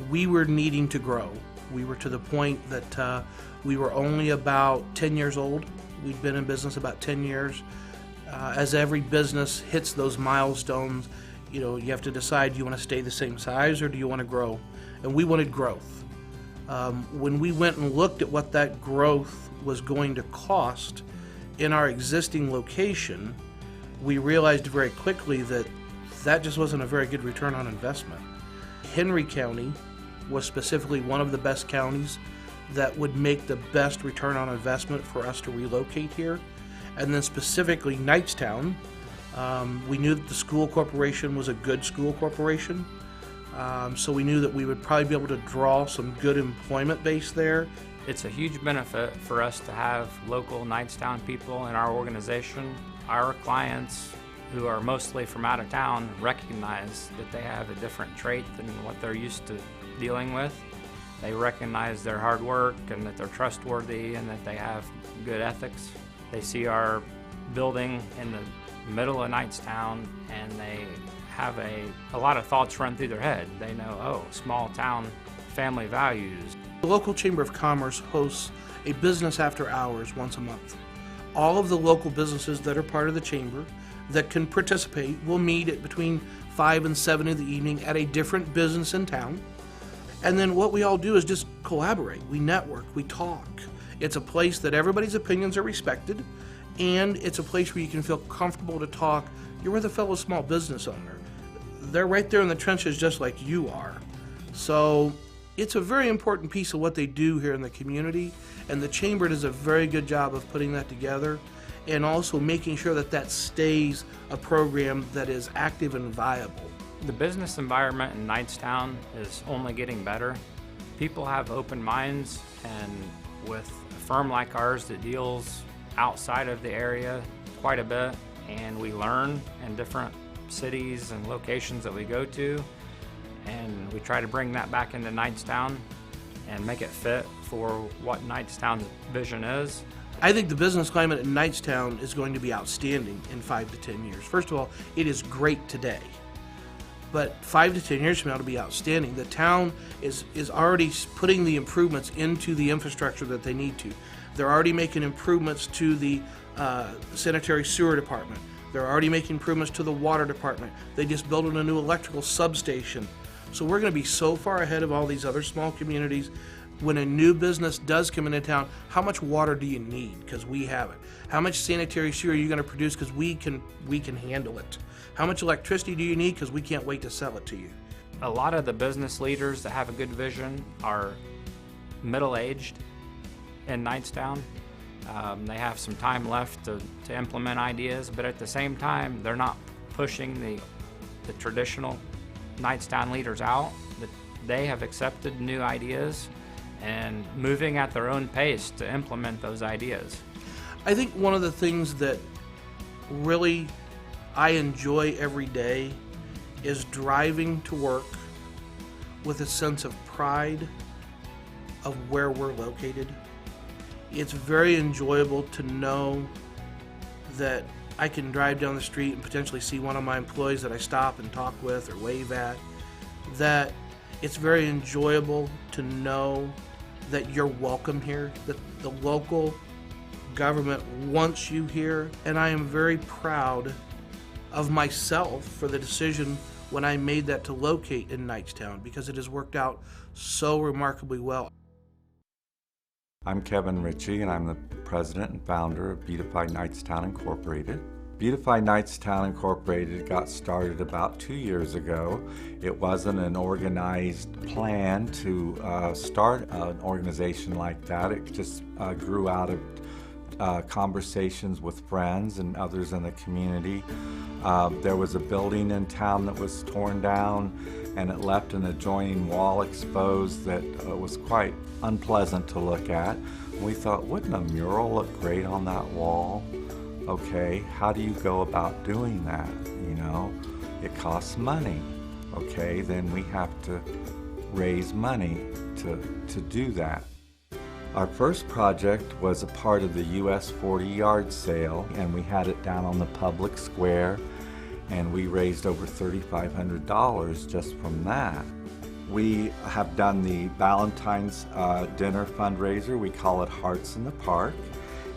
S22: We were needing to grow. We were to the point that we were only about 10 years old. We'd been in business about 10 years. As every business hits those milestones, You know, you have to decide, do you want to stay the same size or do you want to grow? And we wanted growth. When we went and looked at what that growth was going to cost in our existing location, we realized very quickly that that just wasn't a very good return on investment. Henry County was specifically one of the best counties that would make the best return on investment for us to relocate here. And then specifically Knightstown, we knew that the school corporation was a good school corporation. So we knew that we would probably be able to draw some good employment base there.
S23: It's a huge benefit for us to have local Knightstown people in our organization. Our clients, who are mostly from out of town, recognize that they have a different trait than what they're used to dealing with. They recognize their hard work and that they're trustworthy and that they have good ethics. They see our building in the middle of Knightstown and they have a lot of thoughts run through their head. They know, oh, small town family values.
S22: The local Chamber of Commerce hosts a business after hours once a month. All of the local businesses that are part of the chamber that can participate will meet at between 5 and 7 in the evening at a different business in town. And then what we all do is just collaborate. We network, we talk. It's a place that everybody's opinions are respected, and it's a place where you can feel comfortable to talk. You're with a fellow small business owner. They're right there in the trenches just like you are. So it's a very important piece of what they do here in the community, and the Chamber does a very good job of putting that together and also making sure that that stays a program that is active and viable.
S23: The business environment in Knightstown is only getting better. People have open minds, and with a firm like ours that deals outside of the area quite a bit, and we learn in different cities and locations that we go to, and we try to bring that back into Knightstown and make it fit for what Knightstown's vision is.
S22: I think the business climate in Knightstown is going to be outstanding in 5 to 10 years. First of all, it is great today, but 5 to 10 years from now it'll be outstanding. The town is already putting the improvements into the infrastructure that they need to. They're already making improvements to the sanitary sewer department. They're already making improvements to the water department. They just built a new electrical substation. So we're going to be so far ahead of all these other small communities. When a new business does come into town, how much water do you need? Because we have it. How much sanitary sewer are you going to produce? Because we can handle it. How much electricity do you need? Because we can't wait to sell it to you.
S23: A lot of the business leaders that have a good vision are middle-aged in Knightstown. They have some time left to implement ideas, but at the same time, they're not pushing the traditional Knightstown leaders out. They have accepted new ideas and moving at their own pace to implement those ideas.
S22: I think one of the things that really I enjoy every day is driving to work with a sense of pride of where we're located. It's very enjoyable to know that I can drive down the street and potentially see one of my employees that I stop and talk with or wave at. That it's very enjoyable to know that you're welcome here, that the local government wants you here, and I am very proud of myself for the decision when I made that to locate in Knightstown, because it has worked out so remarkably well.
S20: I'm Kevin Ritchie, and I'm the president and founder of Beautify Knightstown Incorporated. Beautify Knightstown Incorporated got started about 2 years ago. It wasn't an organized plan to start an organization like that. It just grew out of conversations with friends and others in the community. There was a building in town that was torn down, and it left an adjoining wall exposed that was quite unpleasant to look at. We thought, wouldn't a mural look great on that wall? Okay, how do you go about doing that? You know, it costs money. Okay, then we have to raise money to do that. Our first project was a part of the US 40 yard sale, and we had it down on the public square, and we raised over $3,500 just from that. We have done the Valentine's dinner fundraiser. We call it Hearts in the Park,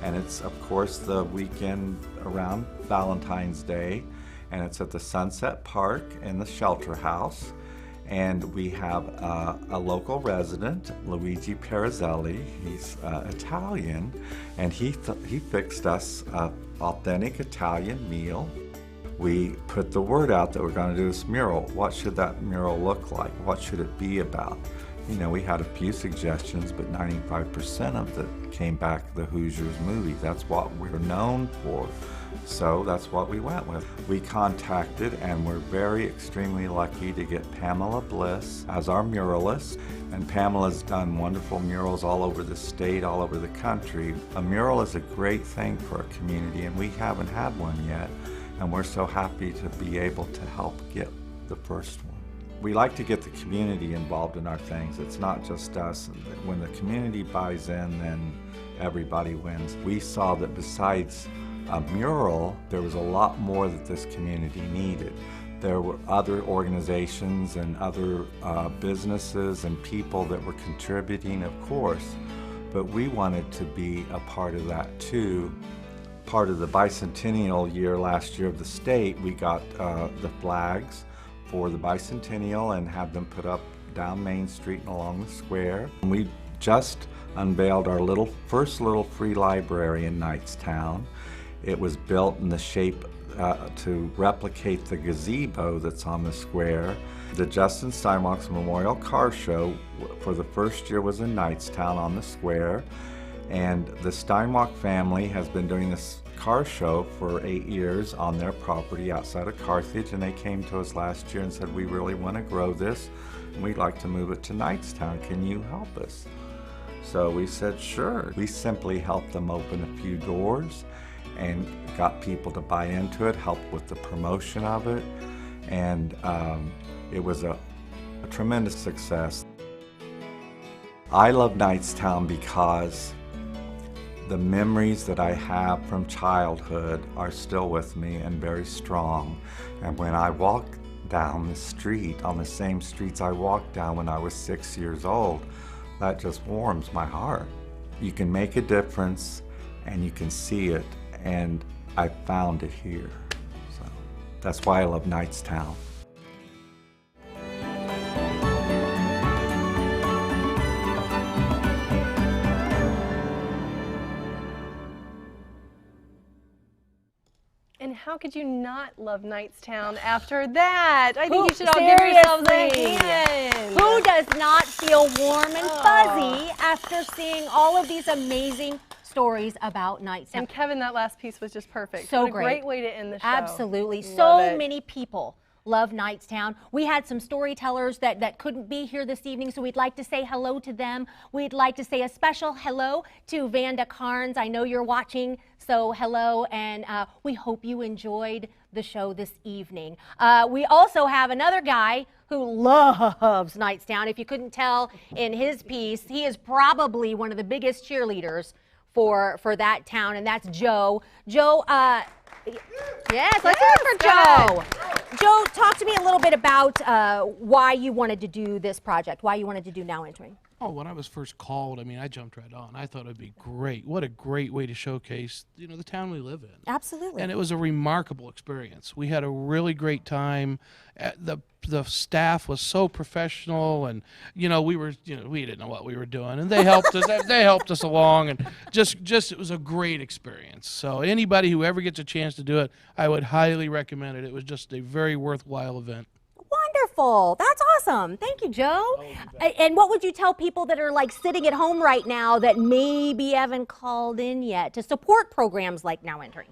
S20: and it's of course the weekend around Valentine's Day, and it's at the Sunset Park in the shelter house. And we have a local resident, Luigi Perizzelli. He's Italian, and he fixed us an authentic Italian meal. We put the word out that we're going to do this mural. What should that mural look like? What should it be about? You know, we had a few suggestions, but 95% of it came back the Hoosiers movie. That's what we're known for. So that's what we went with. We contacted, and we're extremely lucky to get Pamela Bliss as our muralist. And Pamela's done wonderful murals all over the state, all over the country. A mural is a great thing for a community, and we haven't had one yet. And we're so happy to be able to help get the first one. We like to get the community involved in our things. It's not just us. When the community buys in, then everybody wins. We saw that besides a mural, there was a lot more that this community needed. There were other organizations and other businesses and people that were contributing, of course, but we wanted to be a part of that too. Part of the bicentennial year last year of the state, we got the flags for the bicentennial and had them put up down Main Street and along the square. And we just unveiled our first little free library in Knightstown. It was built in the shape to replicate the gazebo that's on the square. The Justin Steinwalk's Memorial Car Show for the first year was in Knightstown on the square. And the Steinwalk family has been doing this car show for 8 years on their property outside of Carthage, and they came to us last year and said, we really want to grow this, and we'd like to move it to Knightstown. Can you help us? So we said, sure. We simply helped them open a few doors and got people to buy into it, helped with the promotion of it, and it was a tremendous success. I love Knightstown because the memories that I have from childhood are still with me and very strong. And when I walk down the street, on the same streets I walked down when I was 6 years old, that just warms my heart. You can make a difference and you can see it, and I found it here. So that's why I love Knightstown.
S6: And how could you not love Knightstown after that? I think you should all give yourselves a hand.
S16: Who does not feel warm and fuzzy after seeing all of these amazing stories about Knightstown?
S6: And Kevin, that last piece was just perfect.
S16: So
S6: what a
S16: great.
S6: Great way to end the show.
S16: Absolutely.
S6: Love
S16: So
S6: it.
S16: many people love Knightstown. We had some storytellers that couldn't be here this evening, so we'd like to say hello to them. We'd like to say a special hello to Vanda Carnes. I know you're watching, so hello, and we hope you enjoyed the show this evening. We also have another guy who loves Knightstown. If you couldn't tell in his piece, he is probably one of the biggest cheerleaders for that town, and that's Joe. Joe, yes, let's hear it for Joe. Joe, talk to me a little bit about why you wanted to do this project, why you wanted to do Now Entering.
S22: Oh, when I was first called, I mean, I jumped right on. I thought it'd be great. What a great way to showcase, you know, the town we live in.
S16: Absolutely.
S22: And it was a remarkable experience. We had a really great time. The staff was so professional, and we didn't know what we were doing, and they helped us. They helped us along, and just it was a great experience. So anybody who ever gets a chance to do it, I would highly recommend it. It was just a very worthwhile event.
S16: Wonderful. That's awesome. Thank you, Joe. And what would you tell people that are like sitting at home right now that maybe haven't called in yet to support programs like Now Entering?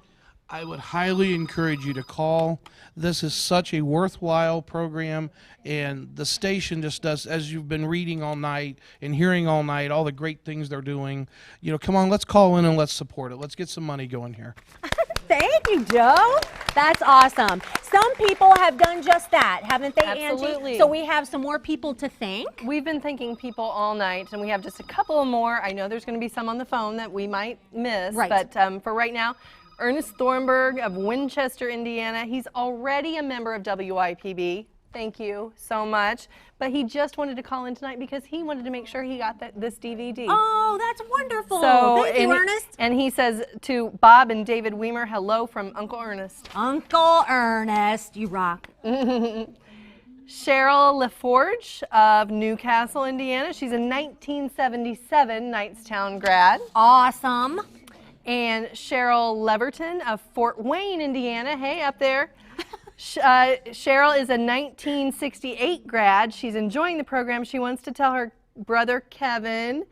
S22: I would highly encourage you to call. This is such a worthwhile program, and the station just does, as you've been reading all night and hearing all night, all the great things they're doing. Come on, let's call in and let's support it. Let's get some money going here.
S16: Thank you, Joe. That's awesome. Some people have done just that, haven't they,
S6: Absolutely.
S16: Angie? So we have some more people to thank.
S6: We've been thanking people all night, and we have just a couple more. I know there's going to be some on the phone that we might miss,
S16: Right.
S6: But for right now, Ernest Thornburg of Winchester, Indiana. He's already a member of WIPB. Thank you so much. But he just wanted to call in tonight because he wanted to make sure he got this DVD.
S16: Oh, that's wonderful.
S6: So,
S16: Thank you, Ernest.
S6: And he says to Bob and David Weimer, hello from Uncle Ernest.
S16: Uncle Ernest, you rock.
S6: Cheryl LaForge of Newcastle, Indiana. She's a 1977 Knightstown grad.
S16: Awesome.
S6: And Cheryl Leverton of Fort Wayne, Indiana. Hey, up there. Cheryl is a 1968 grad. She's enjoying the program. She wants to tell her brother Kevin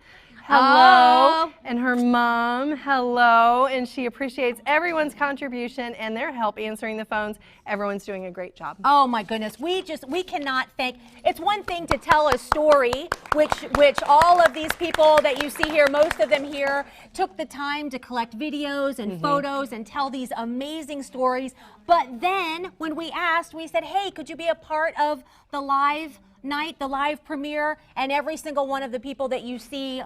S6: hello, and her mom hello, and she appreciates everyone's contribution and their help answering the phones. Everyone's doing a great job.
S16: Oh my goodness, we cannot thank. It's one thing to tell a story, which all of these people that you see here, most of them here, took the time to collect videos and photos and tell these amazing stories. But then when we asked, we said, hey, could you be a part of the live night, the live premiere, and every single one of the people that you see,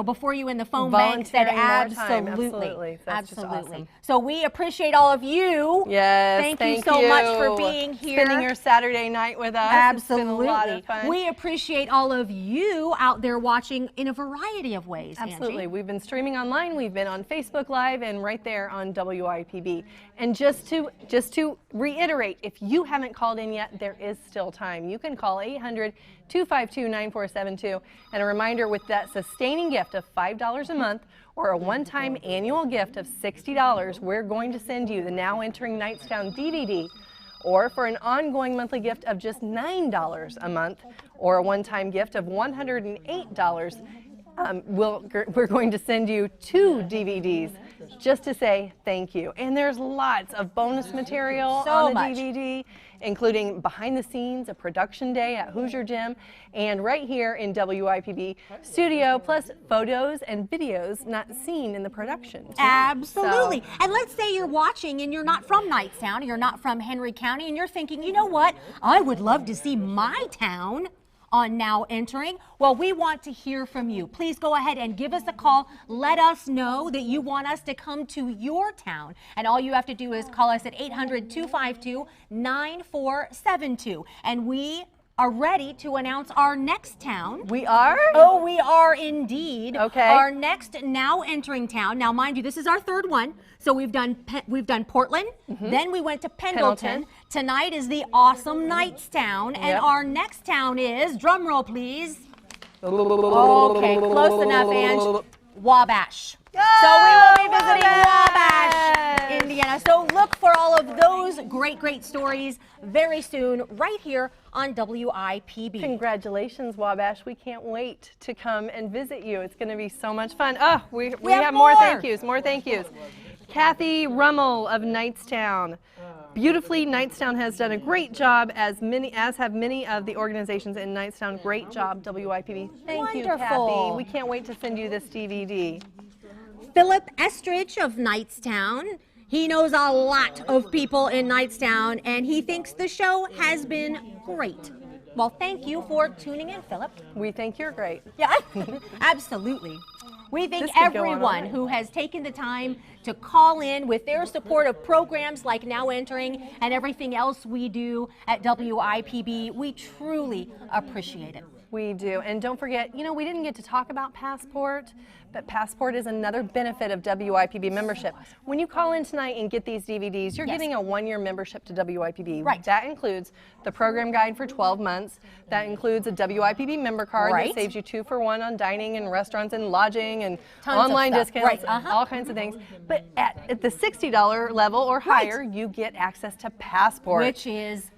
S16: before you in the phone bank said absolutely,
S6: absolutely. Awesome.
S16: So we appreciate all of you.
S6: Yes,
S16: thank you so much for being here,
S6: spending your Saturday night with us.
S16: Absolutely,
S6: it's been a lot of fun.
S16: We appreciate all of you out there watching in a variety of ways.
S6: Absolutely,
S16: Angie.
S6: We've been streaming online. We've been on Facebook Live and right there on WIPB. And just to reiterate, if you haven't called in yet, there is still time. You can call 800-252-9472. And a reminder, with that sustaining gift of $5 a month or a one-time annual gift of $60, we're going to send you the Now Entering Knightstown DVD. Or for an ongoing monthly gift of just $9 a month or a one-time gift of $108, we're going to send you 2 DVDs just to say thank you. And there's lots of bonus material on the DVD, including behind the scenes, a production day at Hoosier Gym, and right here in WIPB studio, plus photos and videos not seen in the production.
S16: Absolutely. And let's say you're watching and you're not from Knightstown, you're not from Henry County, and you're thinking, you know what, I would love to see my town on Now Entering. Well, we want to hear from you. Please go ahead and give us a call. Let us know that you want us to come to your town. And all you have to do is call us at 800-252-9472. And we are ready to announce our next town.
S6: We are?
S16: Oh, we are indeed.
S6: Okay.
S16: Our next Now Entering town. Now, mind you, this is our third one. So we've done Portland, then we went to Pendleton. Tonight is the awesome Knightstown, and our next town is, drum roll please. Okay, close enough, Ange. Wabash. So we will be visiting Wabash, Indiana. So look for all of those great stories very soon right here on WIPB.
S6: Congratulations, Wabash. We can't wait to come and visit you. It's going to be so much fun. Oh, we have more thank yous, more thank yous. Kathy Rummel of Knightstown. Beautifully, Knightstown has done a great job, as have many of the organizations in Knightstown. Great job, WIPB. Thank you, Kathy. We can't wait to send you this DVD.
S16: Philip Estridge of Knightstown. He knows a lot of people in Knightstown, and he thinks the show has been great. Well, thank you for tuning in, Philip.
S6: We think you're great.
S16: Yeah, absolutely. We thank everyone who has taken the time to call in with their support of programs like Now Entering and everything else we do at WIPB. We truly appreciate it.
S6: We do. And don't forget, we didn't get to talk about Passport, but Passport is another benefit of WIPB membership. When you call in tonight and get these DVDs, you're getting a one-year membership to WIPB.
S16: Right.
S6: That includes the program guide for 12 months. That includes a WIPB member card that saves you 2 for 1 on dining and restaurants and lodging and online discounts, all kinds of things. But at the $60 level or higher, you get access to Passport.
S16: Which is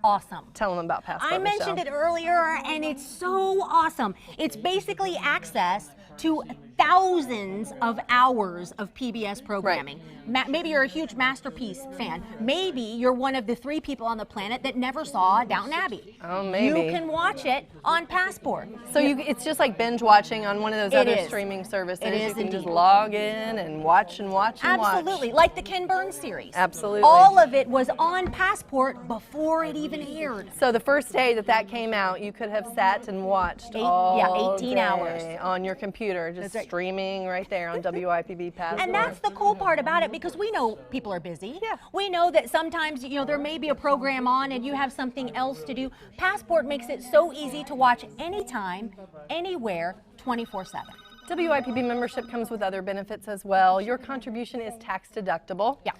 S16: awesome.
S6: Tell them about Passport.
S16: I mentioned it earlier, and it's so awesome. It's basically access to thousands of hours of PBS programming. Maybe you're a huge Masterpiece fan. Maybe you're one of the 3 people on the planet that never saw Downton Abbey.
S6: Oh, maybe.
S16: You can watch it on Passport.
S6: So it's just like binge watching on one of those other streaming services.
S16: It is
S6: you can just log in and watch and watch and
S16: Absolutely. Like the Ken Burns series.
S6: Absolutely.
S16: All of it was on Passport before it even aired.
S6: So the first day that came out, you could have sat and watched all
S16: 18
S6: day
S16: hours
S6: on your computer, just streaming right there on WIPB Passport.
S16: And that's the cool part about it, because we know people are busy. Yeah. We know that sometimes, you know, there may be a program on and you have something else to do. Passport makes it so easy to watch anytime, anywhere, 24/7.
S6: WIPB membership comes with other benefits as well. Your contribution is tax deductible.
S16: Yeah.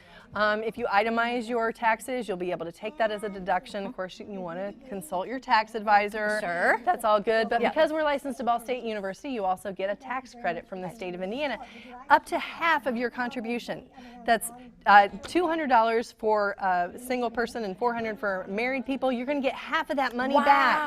S6: If you itemize your taxes, you'll be able to take that as a deduction. Of course, you want to consult your tax advisor.
S16: Sure.
S6: That's all good. But
S16: Yeah.
S6: because we're licensed to Ball State University, you also get a tax credit from the state of Indiana, up to half of your contribution. That's $200 for a single person and $400 for married people. You're going to get half of that money back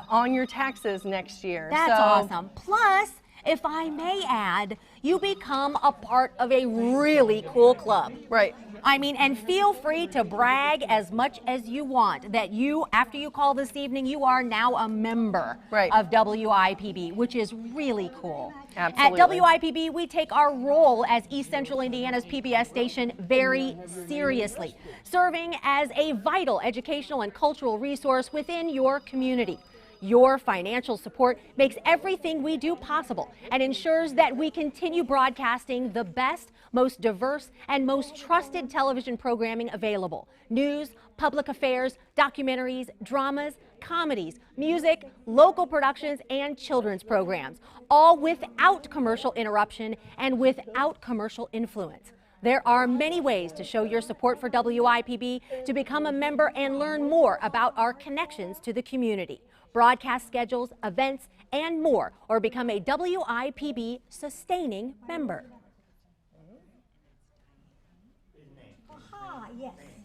S6: on your taxes next year.
S16: That's awesome. Plus, if I may add, you become a part of a really cool club.
S6: Right.
S16: I mean, and feel free to brag as much as you want that you, after you call this evening, you are now a member of WIPB, which is really cool.
S6: Absolutely.
S16: At WIPB, we take our role as East Central Indiana's PBS station very seriously, serving as a vital educational and cultural resource within your community. Your financial support makes everything we do possible and ensures that we continue broadcasting the best, most diverse, and most trusted television programming available. News, public affairs, documentaries, dramas, comedies, music, local productions, and children's programs, all without commercial interruption and without commercial influence. There are many ways to show your support for WIPB, to become a member and learn more about our connections to the community. Broadcast schedules, events, and more, or become a WIPB sustaining member.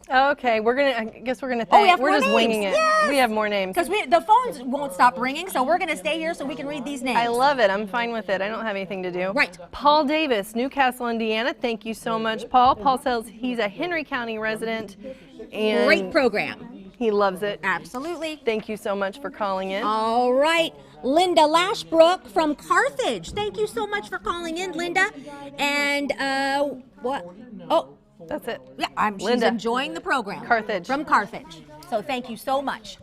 S6: Okay, I guess we're gonna
S16: Oh, we
S6: thank.
S16: have
S6: We're
S16: more
S6: just
S16: names.
S6: winging it.
S16: Yes.
S6: We have more names.
S16: Because the phones won't stop ringing, so we're going to stay here so we can read these names.
S6: I love it. I'm fine with it. I don't have anything to do.
S16: Right.
S6: Paul Davis, Newcastle, Indiana. Thank you so much, Paul. Paul says he's a Henry County resident. And
S16: Great program.
S6: He loves it.
S16: Absolutely.
S6: Thank you so much for calling in.
S16: All right. Linda Lashbrook from Carthage. Thank you so much for calling in, Linda. And what? Oh.
S6: That's it.
S16: Yeah, she's
S6: Linda.
S16: enjoying the program.
S6: Carthage.
S16: From Carthage. So thank you so much.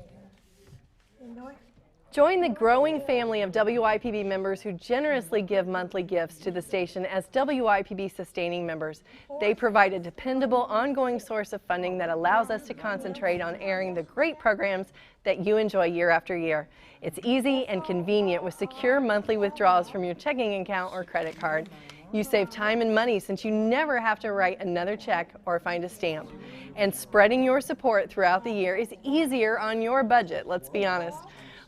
S6: Join the growing family of WIPB members who generously give monthly gifts to the station as WIPB sustaining members. They provide a dependable, ongoing source of funding that allows us to concentrate on airing the great programs that you enjoy year after year. It's easy and convenient with secure monthly withdrawals from your checking account or credit card. You save time and money since you never have to write another check or find a stamp. And spreading your support throughout the year is easier on your budget, let's be honest.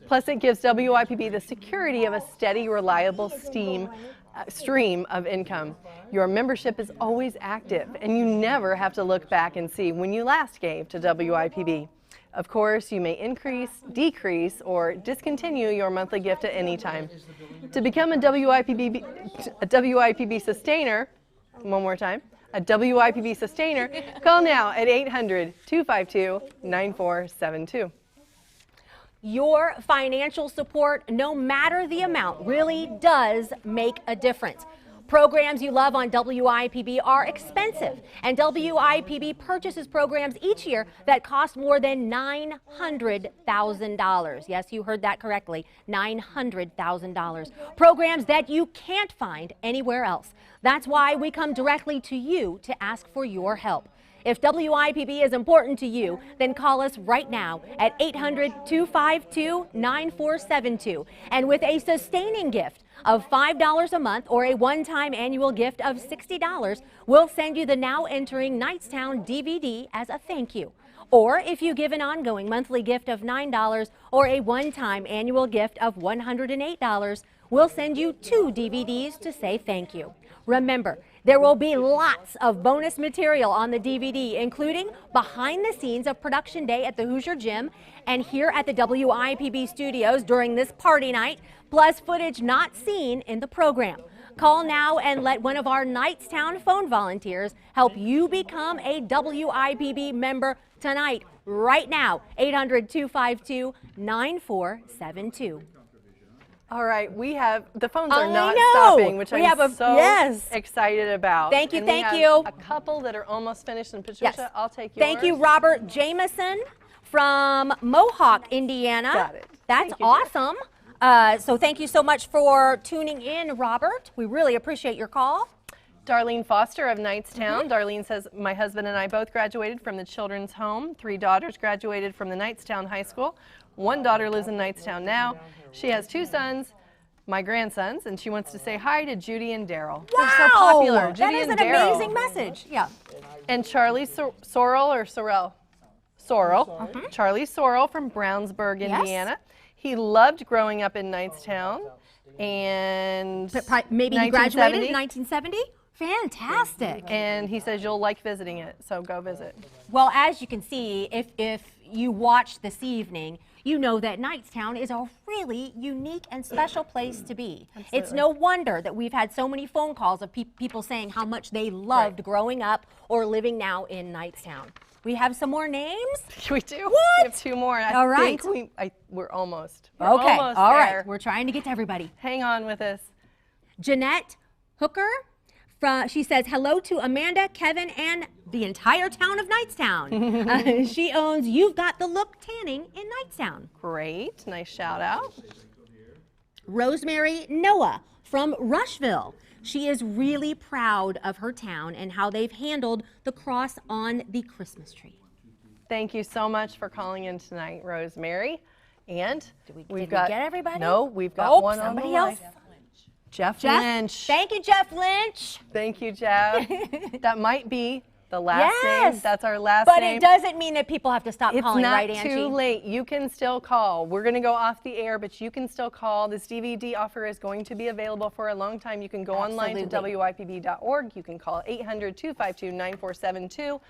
S6: Plus, it gives WIPB the security of a steady, reliable stream of income. Your membership is always active, and you never have to look back and see when you last gave to WIPB. Of course, you may increase, decrease, or discontinue your monthly gift at any time. To become a WIPB sustainer, one more time, a WIPB sustainer, call now at 800-252-9472.
S16: Your financial support, no matter the amount, really does make a difference. Programs you love on WIPB are expensive, and WIPB purchases programs each year that cost more than $900,000. Yes, you heard that correctly, $900,000. Programs that you can't find anywhere else. That's why we come directly to you to ask for your help. If WIPB is important to you, then call us right now at 800-252-9472. And with a sustaining gift of $5 a month or a one-time annual gift of $60, we'll send you the Now Entering Knightstown DVD as a thank you. Or if you give an ongoing monthly gift of $9 or a one-time annual gift of $108, we'll send you 2 DVDs to say thank you. Remember, there will be lots of bonus material on the DVD, including behind the scenes of production day at the Hoosier Gym and here at the WIPB studios during this party night, plus footage not seen in the program. Call now and let one of our Knightstown phone volunteers help you become a WIPB member tonight, right now, 800-252-9472.
S6: All right, the phones are not stopping, which I'm so excited about.
S16: Thank you,
S6: and
S16: thank
S6: we
S16: you.
S6: have a couple that are almost finished, and Patricia, I'll take yours.
S16: Thank you, Robert Jameson from Mohawk, Indiana.
S6: Got it.
S16: That's awesome. So thank you so much for tuning in, Robert. We really appreciate your call.
S6: Darlene Foster of Knightstown. Darlene says, my husband and I both graduated from the children's home. 3 daughters graduated from the Knightstown High School. 1 daughter lives in Knightstown now. She has 2 sons, my grandsons, and she wants to say hi to Judy and Daryl.
S16: Wow,
S6: They're so popular.
S16: that
S6: Judy
S16: is
S6: and
S16: an
S6: Daryl.
S16: amazing message. Yeah.
S6: And Charlie Sorrell or Sorrell? Sorrell. Charlie Sorrell from Brownsburg,
S16: Yes.
S6: Indiana. He loved growing up in Knightstown, and
S16: Maybe he graduated in 1970? Fantastic.
S6: And he says you'll like visiting it, so go visit.
S16: Well, as you can see, if you watched this evening, you know that Knightstown is a really unique and special place to be.
S6: Absolutely.
S16: It's no wonder that we've had so many phone calls of people saying how much they loved growing up or living now in Knightstown. We have some more names?
S6: We do.
S16: What?
S6: We have 2 more.
S16: All right.
S6: We're almost.
S16: Okay,
S6: Almost
S16: all
S6: there.
S16: right. We're trying to get to everybody.
S6: Hang on with us.
S16: Jeanette Hooker, she says, hello to Amanda, Kevin, and the entire town of Knightstown. She owns You've Got the Look Tanning in Knightstown.
S6: Great. Nice shout out.
S16: Rosemary Noah from Rushville. She is really proud of her town and how they've handled the cross on the Christmas tree.
S6: Thank you so much for calling in tonight, Rosemary. And
S16: did we get everybody?
S6: No, we've got one on
S16: somebody
S6: the line.
S16: else.
S6: Jeff Lynch.
S16: Thank you, Jeff Lynch.
S6: Thank you, Jeff. That might be the last name. That's our last
S16: but
S6: name.
S16: It doesn't mean that people have to stop calling, right, Angie?
S6: It's not too late. You can still call. We're going to go off the air, but you can still call. This DVD offer is going to be available for a long time. You can go online to WIPB.org. You can call 800-252-9472.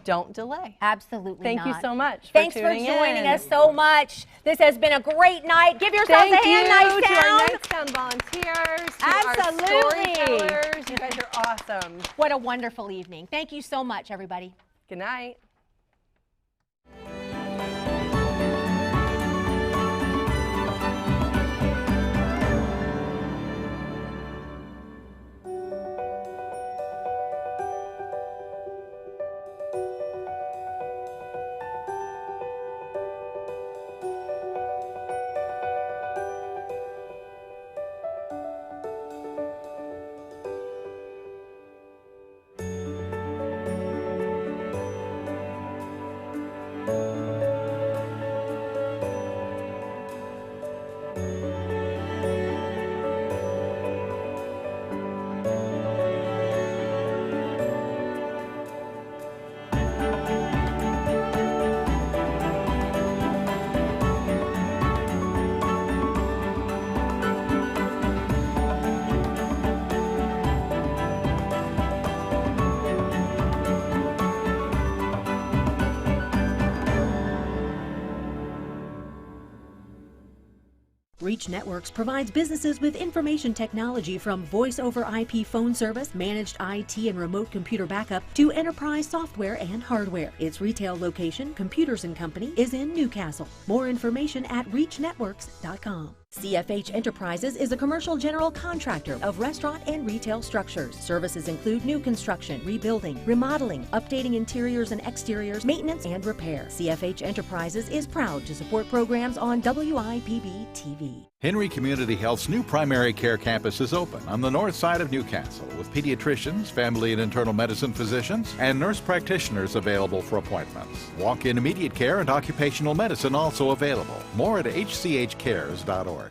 S6: Don't delay.
S16: Absolutely
S6: Thank you
S16: not.
S6: so much
S16: Thanks
S6: for
S16: for
S6: tuning
S16: joining
S6: in.
S16: us so much. This has been a great night. Give yourselves a hand,
S6: Thank you to our
S16: Knightstown.
S6: Knightstown volunteers, to
S16: Absolutely.
S6: our storytellers. You guys are awesome.
S16: What a wonderful evening. Thank you so much, everybody.
S6: Good night.
S2: Reach Networks provides businesses with information technology from voice-over IP phone service, managed IT and remote computer backup, to enterprise software and hardware. Its retail location, Computers & Company, is in Newcastle. More information at reachnetworks.com. CFH Enterprises is a commercial general contractor of restaurant and retail structures. Services include new construction, rebuilding, remodeling, updating interiors and exteriors, maintenance, and repair. CFH Enterprises is proud to support programs on WIPB TV.
S3: Henry Community Health's new primary care campus is open on the north side of Newcastle with pediatricians, family and internal medicine physicians, and nurse practitioners available for appointments. Walk-in immediate care and occupational medicine also available. More at hchcares.org.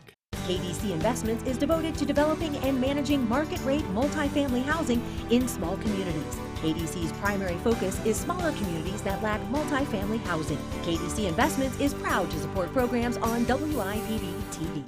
S2: KDC Investments is devoted to developing and managing market-rate multifamily housing in small communities. KDC's primary focus is smaller communities that lack multifamily housing. KDC Investments is proud to support programs on WIPB TV.